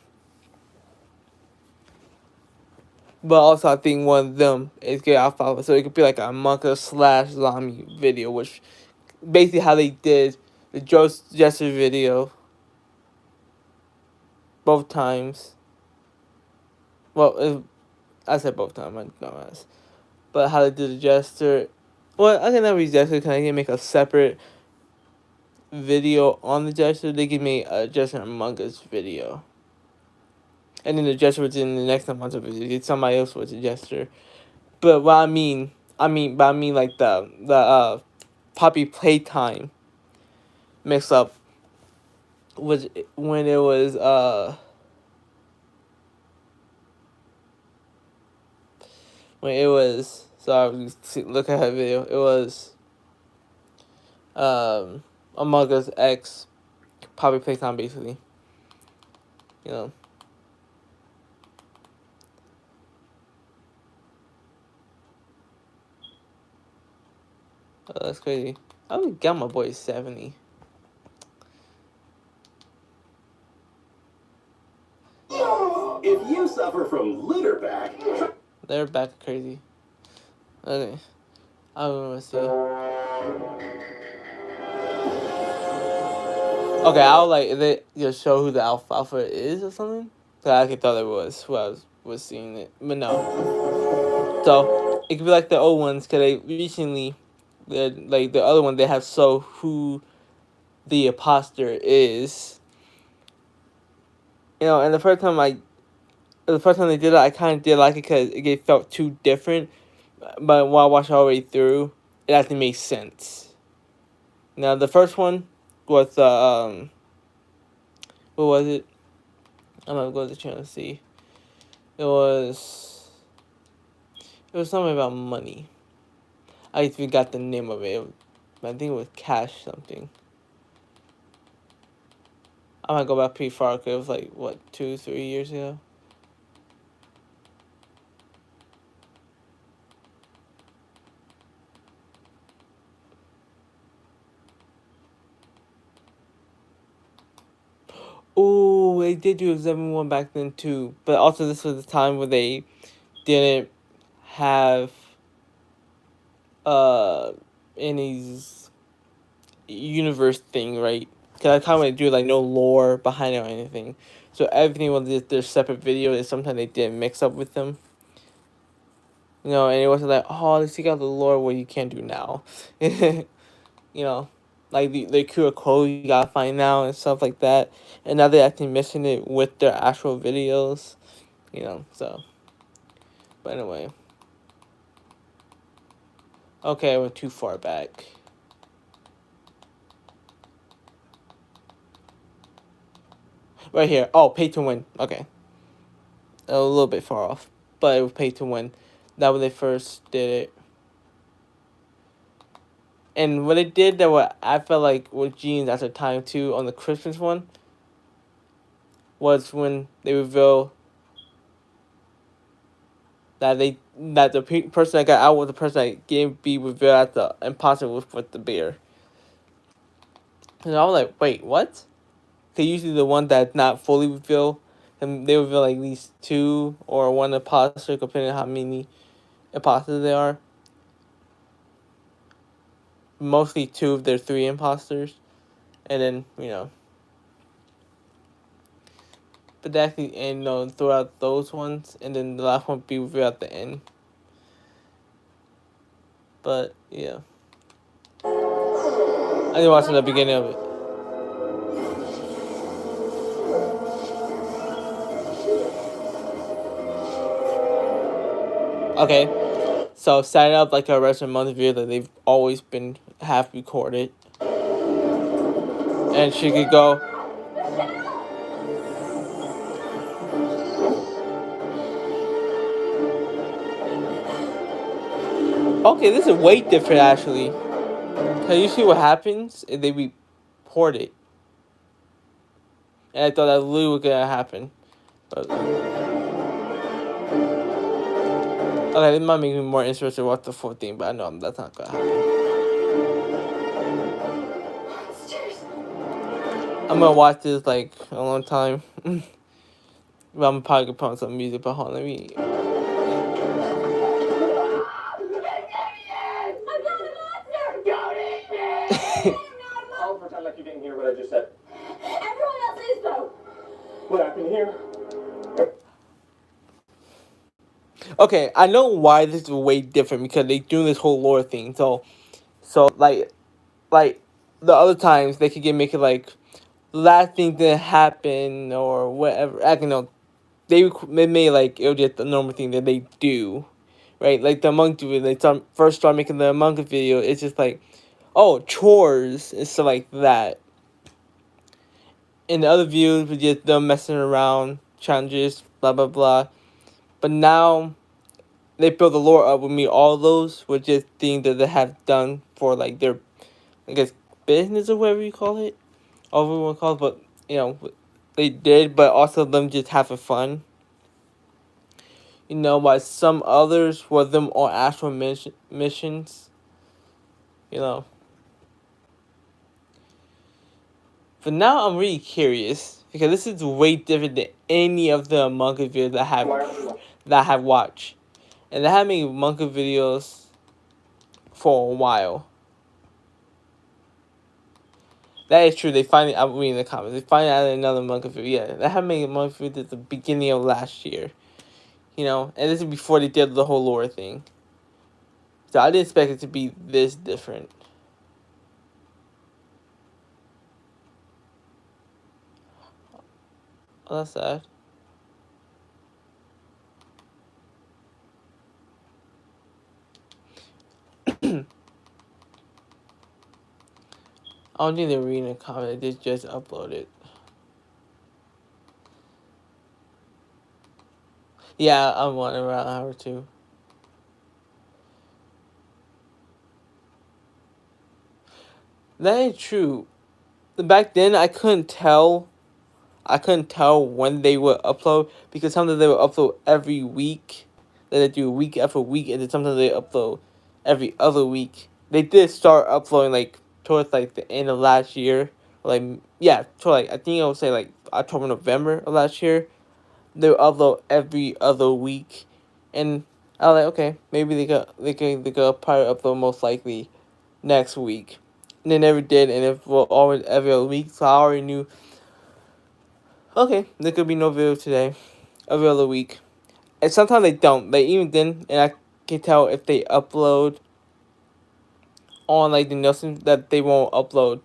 But also, I think one of them is get alfalfa, so it could be like a monka slash zombie video, which basically how they did the Joe Jester video both times. Well, I said both times, I don't know. But how they did the Jester. Well, I can never use Jester because I can make a separate video on the Jester. They can make a Jester Among Us video. And then the Jester was in the next month's video. Somebody else was a Jester. But what I mean like the Poppy Playtime mix up was when it was sorry, look at her video. It was Among Us X Poppy Playtime, basically. Oh, that's crazy. I only got my boy 70. If you suffer from litter back, They're back crazy. Okay. I don't want to see. Okay, I'll they just show who the alfalfa is or something. So I thought it was who I was seeing it, but no. So it could be like the old ones, cause they recently, like the other one, they have so who the imposter is. And the first time they did it, I kind of did like it because it felt too different. But when I watched it all the way through, it actually makes sense. Now the first one was what was it? I'm gonna go to the channel and see. It was something about money. I even got the name of it. I think it was Cash something. I might go back pretty far because it was like, what, 2-3 years ago? Oh, they did do a 7-1 back then too. But also this was the time where they didn't have in his universe thing, right? Because I kind of do like no lore behind it or anything, so everything was just their separate video, and sometimes they didn't mix up with them. You know, and it wasn't like, oh, let's take out the lore, what you can't do now. You know, like the QR code you gotta find now and stuff like that. And now they're actually mixing it with their actual videos. You know, so. But anyway. Okay, I went too far back. Right here. Oh, pay to win. Okay. A little bit far off. But it was pay to win. That when they first did it. And what they did that what I felt like was genius at the time too on the Christmas one was when they reveal that the person that got out was the person that gave be revealed at the imposter with the bear. And I was like, wait, what? Because usually the one that's not fully revealed, and they reveal like at least two or one imposter, depending on how many imposters there are. Mostly two of their three imposters, and then but that's the end. Throughout those ones, and then the last one be revealed at the end. But yeah, I didn't watch the beginning of it. Okay, so set up like a rest of month video that they've always been half recorded, and she could go. Okay, this is way different actually. Cause you see what happens if they report it, and I thought that literally was gonna happen. But, okay, it might make me more interested in what the full thing, but I know that's not gonna happen. I'm gonna watch this like a long time. But I'm probably gonna put on some music, but hold on, let me. I'll pretend like you didn't hear what I just said. Everyone else is though. What happened here? Okay, I know why this is way different because they do this whole lore thing. So like the other times they could make it like last thing didn't happen or whatever. I don't know. They made like it was just the normal thing that they do, right? Like the Among Us video, they first start making the Among Us video. It's just like, oh, chores and stuff like that. And the other views were just them messing around, challenges, blah blah blah. But now they build the lore up with me. All those were just things that they have done for like their, I guess, business or whatever you call it, or whatever you want to call it. But they did, but also them just having fun. While some others were them on actual missions. But now I'm really curious because this is way different than any of the Among Us videos that I have watched. And they have made Among Us videos for a while. That is true. They finally, I'm reading the comments. They finally added another Among Us video. Yeah, they have made a Among Us video at the beginning of last year. And this is before they did the whole lore thing. So I didn't expect it to be this different. Oh, that's sad. I don't think they're reading a comment. They just uploaded. Yeah, I'm wondering around an hour or two. That ain't true. Back then, I couldn't tell. When they would upload because sometimes they would upload every week. Then they do week after week, and then sometimes they upload every other week. They did start uploading like towards like the end of last year, so like I think I would say like October, November of last year. They would upload every other week, and I was like, okay, maybe they could probably upload most likely next week. And they never did, and it was always every other week, so I already knew, okay, there could be no video today, every other week. And sometimes they don't. They even then, and I can tell if they upload on like the Nelson that they won't upload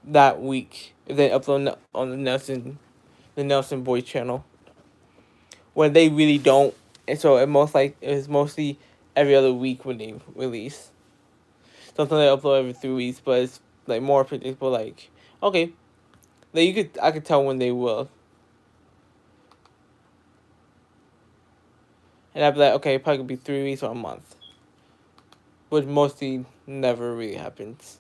that week. If they upload on the Nelson Boy channel, when they really don't, and so it's mostly every other week when they release. Sometimes they upload every 3 weeks, but it's like more predictable. Like, okay, like I could tell when they will, and I'd be like, okay, probably could be 3 weeks or a month, which mostly never really happens.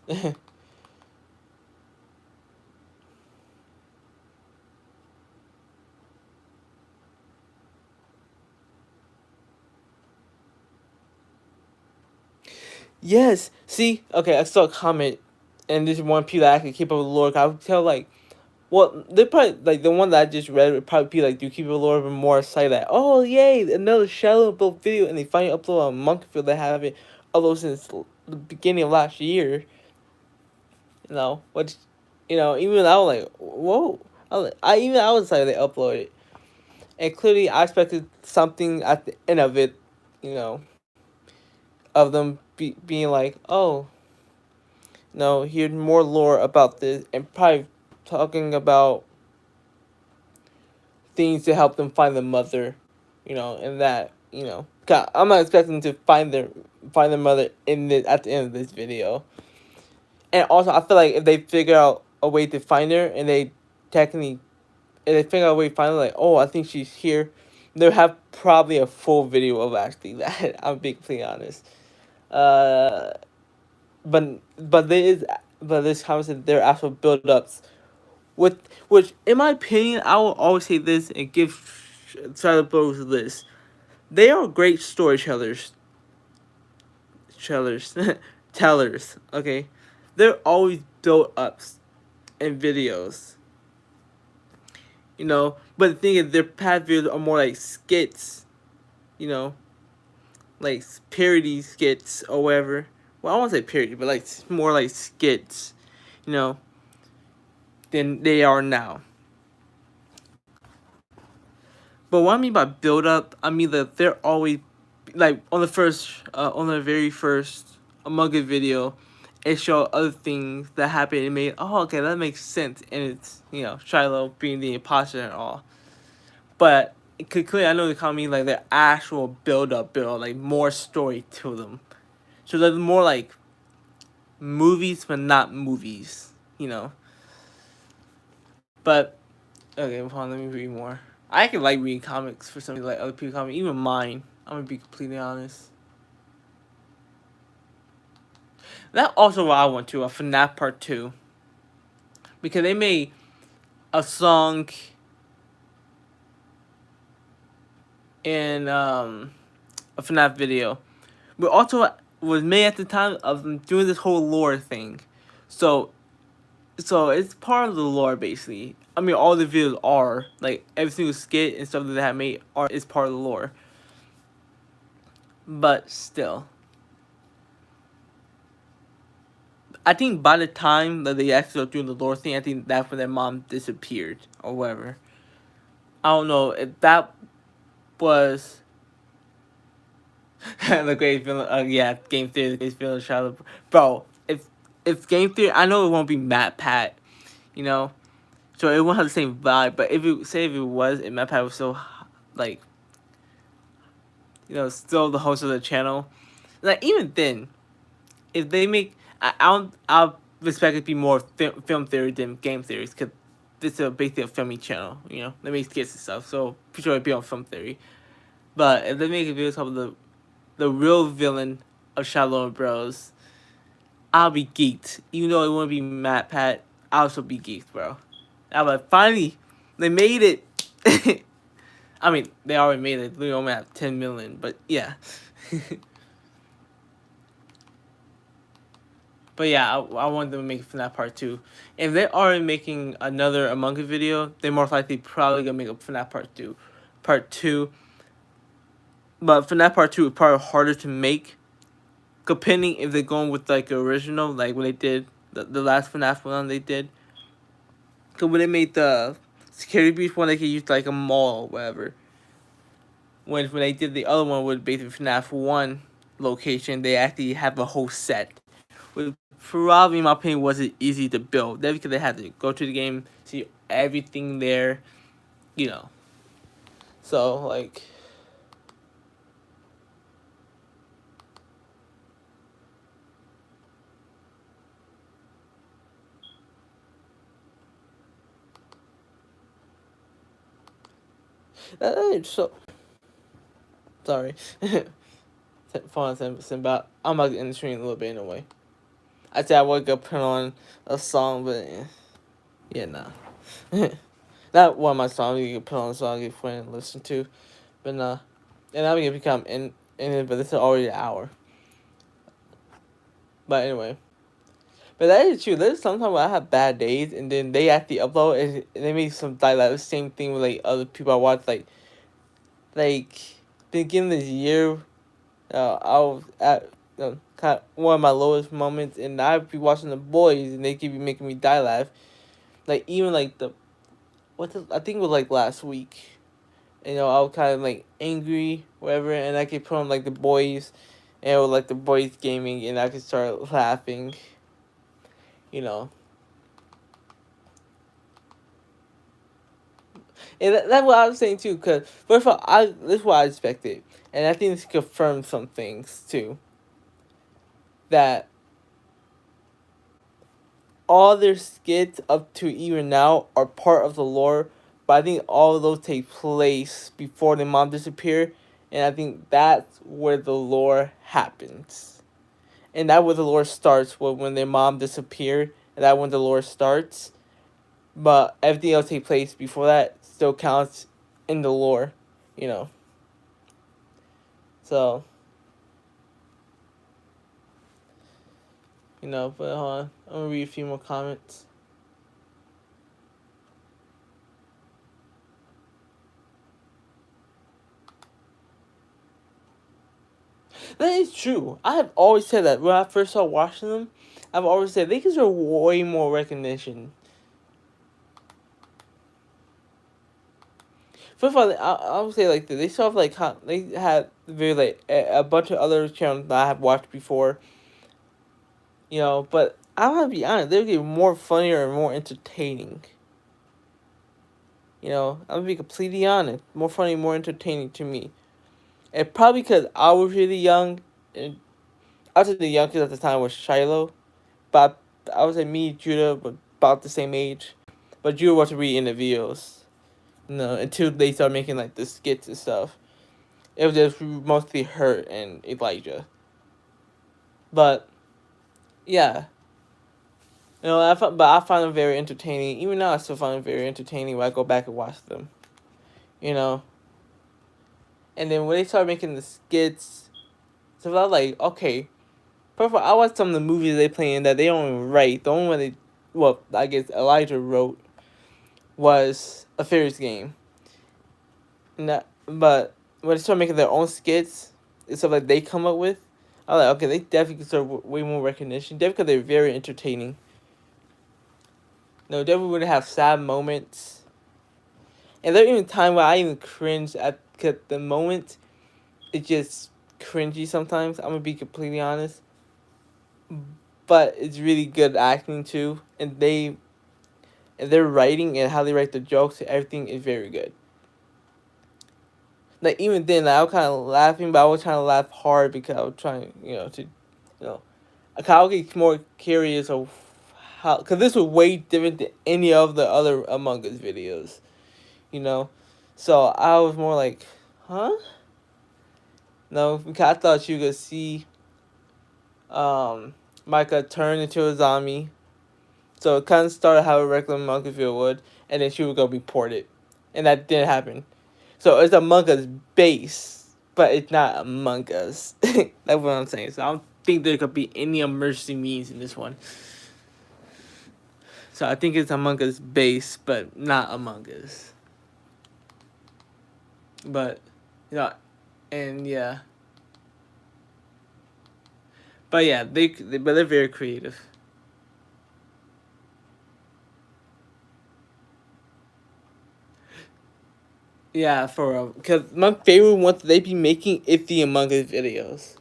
Yes. See, okay, I saw a comment, and this one people that I can keep up with the lore. I would tell like, well, they probably like the one that I just read would probably be like, do keep up with the lore, but more excited that, oh yay, another Shadow Build video, and they finally upload a Monkfield that haven't uploaded since the beginning of last year. You know, which, even I was like, whoa. I was excited they uploaded, and clearly I expected something at the end of it, you know, of them being like, oh. No, hear more lore about this and probably talking about things to help them find the mother, and that, God, I'm not expecting to find their mother at the end of this video. And also, I feel like if they figure out a way to find her and technically, if they figure out a way to find her, like, oh, I think she's here, they'll have probably a full video of actually that. I'm being completely honest. Uh, but this conversation, there are actual build ups. Which, in my opinion, I will always say this and give Shadow Bros this. They are great storytellers. Tellers, okay? They're always built ups in videos. But the thing is, their past videos are more like skits, like parody skits or whatever. Well, I won't say parody, but like more like skits, than they are now. But what I mean by build up, I mean that they're always like on the very first Among Us video, it showed other things that happened and made, oh, okay, that makes sense, and it's Shiloh being the imposter and all. But clearly, I know they call me like the actual build like more story to them. So they're more like movies, but not movies. But okay, hold on, let me read more. I can like reading comics for something like other people comics, even mine. I'm gonna be completely honest. That also what I want to a FNAF Part 2. Because they made a song in a FNAF video. But also was made at the time of them doing this whole lore thing. So it's part of the lore basically. I mean, all the videos are like every single skit and stuff that they have made is part of the lore. But still, I think by the time that they actually started doing the lore thing, I think that's when their mom disappeared or whatever. I don't know if that was the great villain. Yeah, Game Theory, the great villain, Shadow. Bro, if Game Theory, I know it won't be Matt Pat, so it won't have the same vibe. But if it was, and Matt Pat was still like, still the host of the channel, like even then, if they make, I'll respect it to be more film theory than game theories because this is basically a filming channel. They make skits and stuff, so for sure it'd be on film theory. But if they make a video called the real villain of Shadow Bros, I'll be geeked. Even though it won't be Matt Pat, I'll also be geeked, bro. I'm like, finally, they made it. I mean, they already made it. We only have 10 million, but yeah. But yeah, I want them to make FNAF Part 2. If they are making another Among Us video, they're more likely probably gonna make a FNAF Part 2. But FNAF Part 2 is probably harder to make, depending if they're going with like original, like when they did the last FNAF one they did. Cause when they made the Security Breach one, they could use like a mall or whatever. When they did the other one with basically FNAF 1 location, they actually have a whole set. Which probably, in my opinion, wasn't easy to build. That's because they had to go to the game, see everything there, you know. So, like... so... Sorry. Phone about. I'm about to end the stream a little bit anyway. I said I would go put on a song, but yeah, nah. Not one of my songs. You can put on a song you can listen to, but nah. And I'm gonna become in it, but this is already an hour. But anyway, but that is true. There's sometimes I have bad days, and then they actually upload, and they make some like the same thing with like other people I watch, like beginning of this year. I was at kind of one of my lowest moments, and I'd be watching The Boys, and they keep making me die laugh. Like even like I think it was like last week. You know, I was kind of like angry, whatever, and I could put on like The Boys, and it was like The Boys gaming, and I could start laughing. You know, and that's what I was saying too. Cause first of all, this is what I expected, and I think this confirms some things too. That all their skits up to even now are part of the lore, but I think all of those take place before the mom disappeared, and I think that's where the lore happens. And that's where the lore starts, when their mom disappeared, and that's when the lore starts. But everything else take place before that still counts in the lore, you know. So, you know, but hold on. I'm gonna read a few more comments. That is true. I have always said that when I first started watching them. I've always said they deserve way more recognition. First of all, I would say like this. They sort of like they had very like a bunch of other channels that I have watched before. You know, but I want to be honest. They would get more funnier and more entertaining. You know, I'm gonna be completely honest. More funny, more entertaining to me. And probably because I was really young, and I was the youngest at the time was Shiloh, but I would say me and Judah were about the same age, but Judah wasn't really in the videos. No, until they started making like the skits and stuff. It was just mostly her and Elijah. But yeah, you know, but I find them very entertaining. Even now, I still find them very entertaining when I go back and watch them. You know. And then when they started making the skits, so I was like, okay, perfect. I watched some of the movies they play in that they don't even write. The only one I guess Elijah wrote was A Fairies Game. But when they start making their own skits and stuff like they come up with, I was like, okay, they definitely deserve way more recognition. Definitely because they're very entertaining. No, definitely would have sad moments. And there are even times where I even cringe at the moment. It's just cringy sometimes. I'm gonna be completely honest. But it's really good acting too, and their writing and how they write the jokes, everything is very good. Like even then, like, I was kind of laughing, but I was trying to laugh hard because I was trying, I kind of get more curious of how, because this was way different than any of the other Among Us videos, you know, so I was more like, huh? No, because I thought you could see, Micah turn into a zombie, so it kind of started how a regular Among Us video would, and then she would go report it, and that didn't happen. So it's Among Us base, but it's not Among Us. That's what I'm saying. So I don't think there could be any emergency means in this one. So I think it's Among Us base, but not Among Us. But, you know, And yeah, but yeah, but they're very creative. Yeah, for real. Because my favorite ones they be making is the Among Us videos.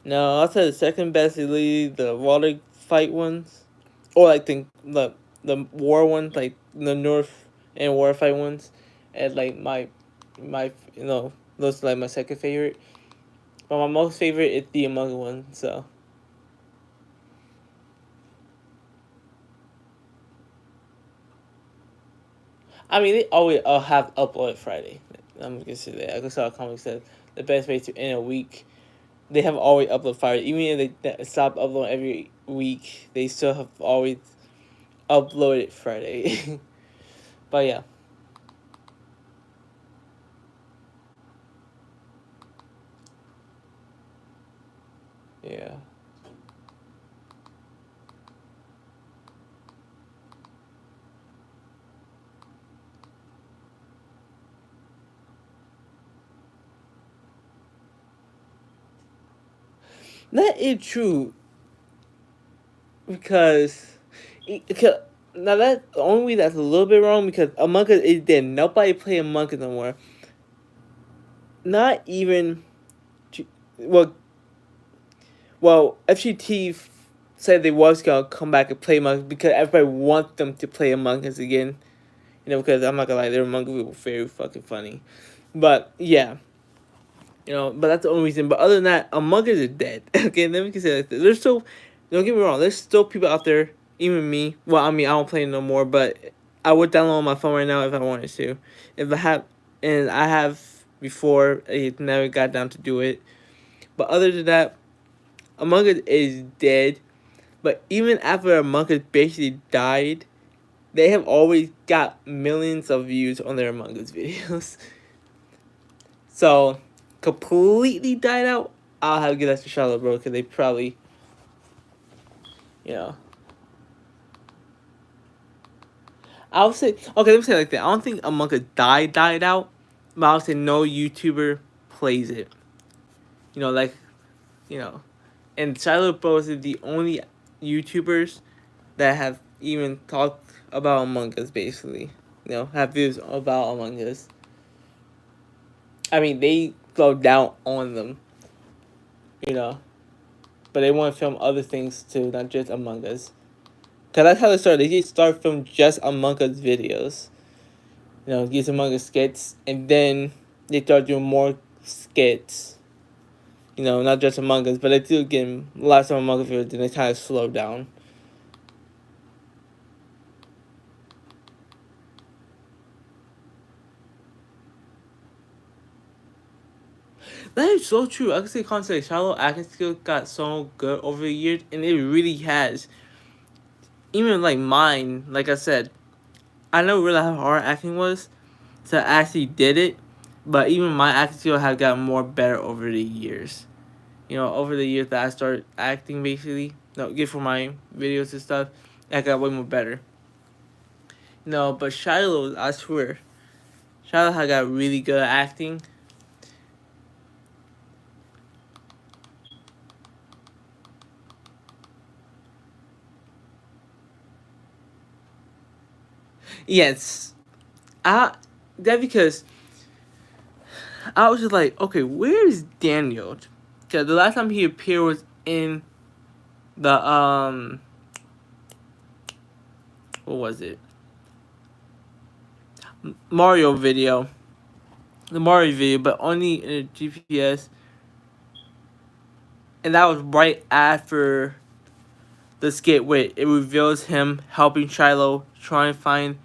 No, I'll say the second best is really the water fight ones, or like the war ones, like the North and war fight ones, and like my those are like my second favorite. But my most favorite is the Among Us one. So I mean they always have upload Friday. I'm gonna say that. I saw a comic said the best way to end a week. They have always upload Friday, even if they stop uploading every week. They still have always uploaded Friday. But yeah. Yeah. That is true because, because now that the only way that's a little bit wrong because Among Us is dead. Nobody play Among Us no more. Not even, well, FGT said they was gonna come back and play Among Us because everybody wants them to play Among Us again. Because I'm not gonna lie, their Among Us were very fucking funny. But yeah. But that's the only reason. But other than that, Among Us is dead. Okay, let me say like this. There's still, don't get me wrong, there's still people out there, even me. Well, I mean, I don't play it no more, but I would download on my phone right now if I wanted to. If I have, and I have before, I never got down to do it. But other than that, Among Us is dead. But even after Among Us basically died, they have always got millions of views on their Among Us videos. So, completely died out, I'll have to give that to Charlotte, bro, because they probably, you know. I would say, okay, let me say it like that. I don't think Among Us died out, but I would say no YouTuber plays it. Like, you know. And Charlotte Bros is the only YouTubers that have even talked about Among Us, basically. Have views about Among Us. I mean, they go down on them, but they want to film other things too, not just Among Us. Cause that's how they started. They just start from just Among Us videos. Use Among Us skits, and then they start doing more skits. Not just Among Us, but they do get lots of Among Us videos, and they kind of slow down. That is so true. I can say constantly, Shiloh acting skill got so good over the years, and it really has. Even like mine, like I said, I never realized how hard acting was, so I actually did it. But even my acting skill has gotten more better over the years. Over the years that I started acting, basically, get for my videos and stuff, I got way more better. But Shiloh, I swear, Shiloh had got really good at acting. Yes, that because I was just like, okay, where is Daniel? Because the last time he appeared was in the what was it? Mario video. The Mario video, but only in a GPS. And that was right after the skit where it reveals him helping Shiloh try and find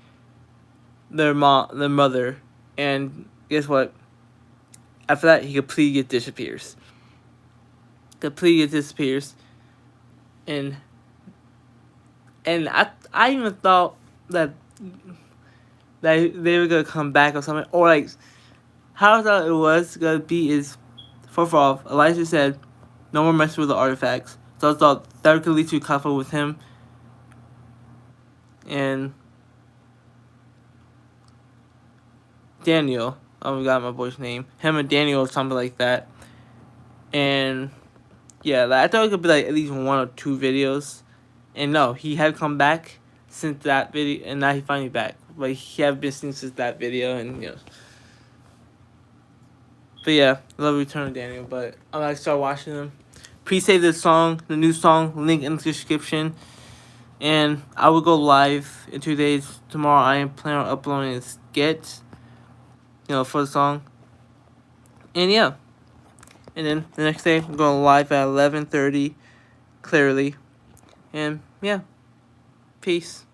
their mother. And guess what? After that, he completely disappears. Completely disappears. And I even thought that they were gonna come back or something, or like how I thought it was gonna be is, first off, Elijah said no more messing with the artifacts, so I thought that could lead to conflict with him, and Daniel. I forgot my boy's name. Him and Daniel or something like that. And yeah, like, I thought it could be like at least 1 or 2 videos. And no, he had come back since that video, and now he finally back. But he have been since that video, and you know. But yeah, I love Return of Daniel. But I'm gonna start watching them. Pre-save this song, the new song, link in the description. And I will go live in 2 days. Tomorrow I am planning on uploading a skit, you know, for the song. And yeah. And then the next day I'm going live at 11:30, clearly. And yeah. Peace.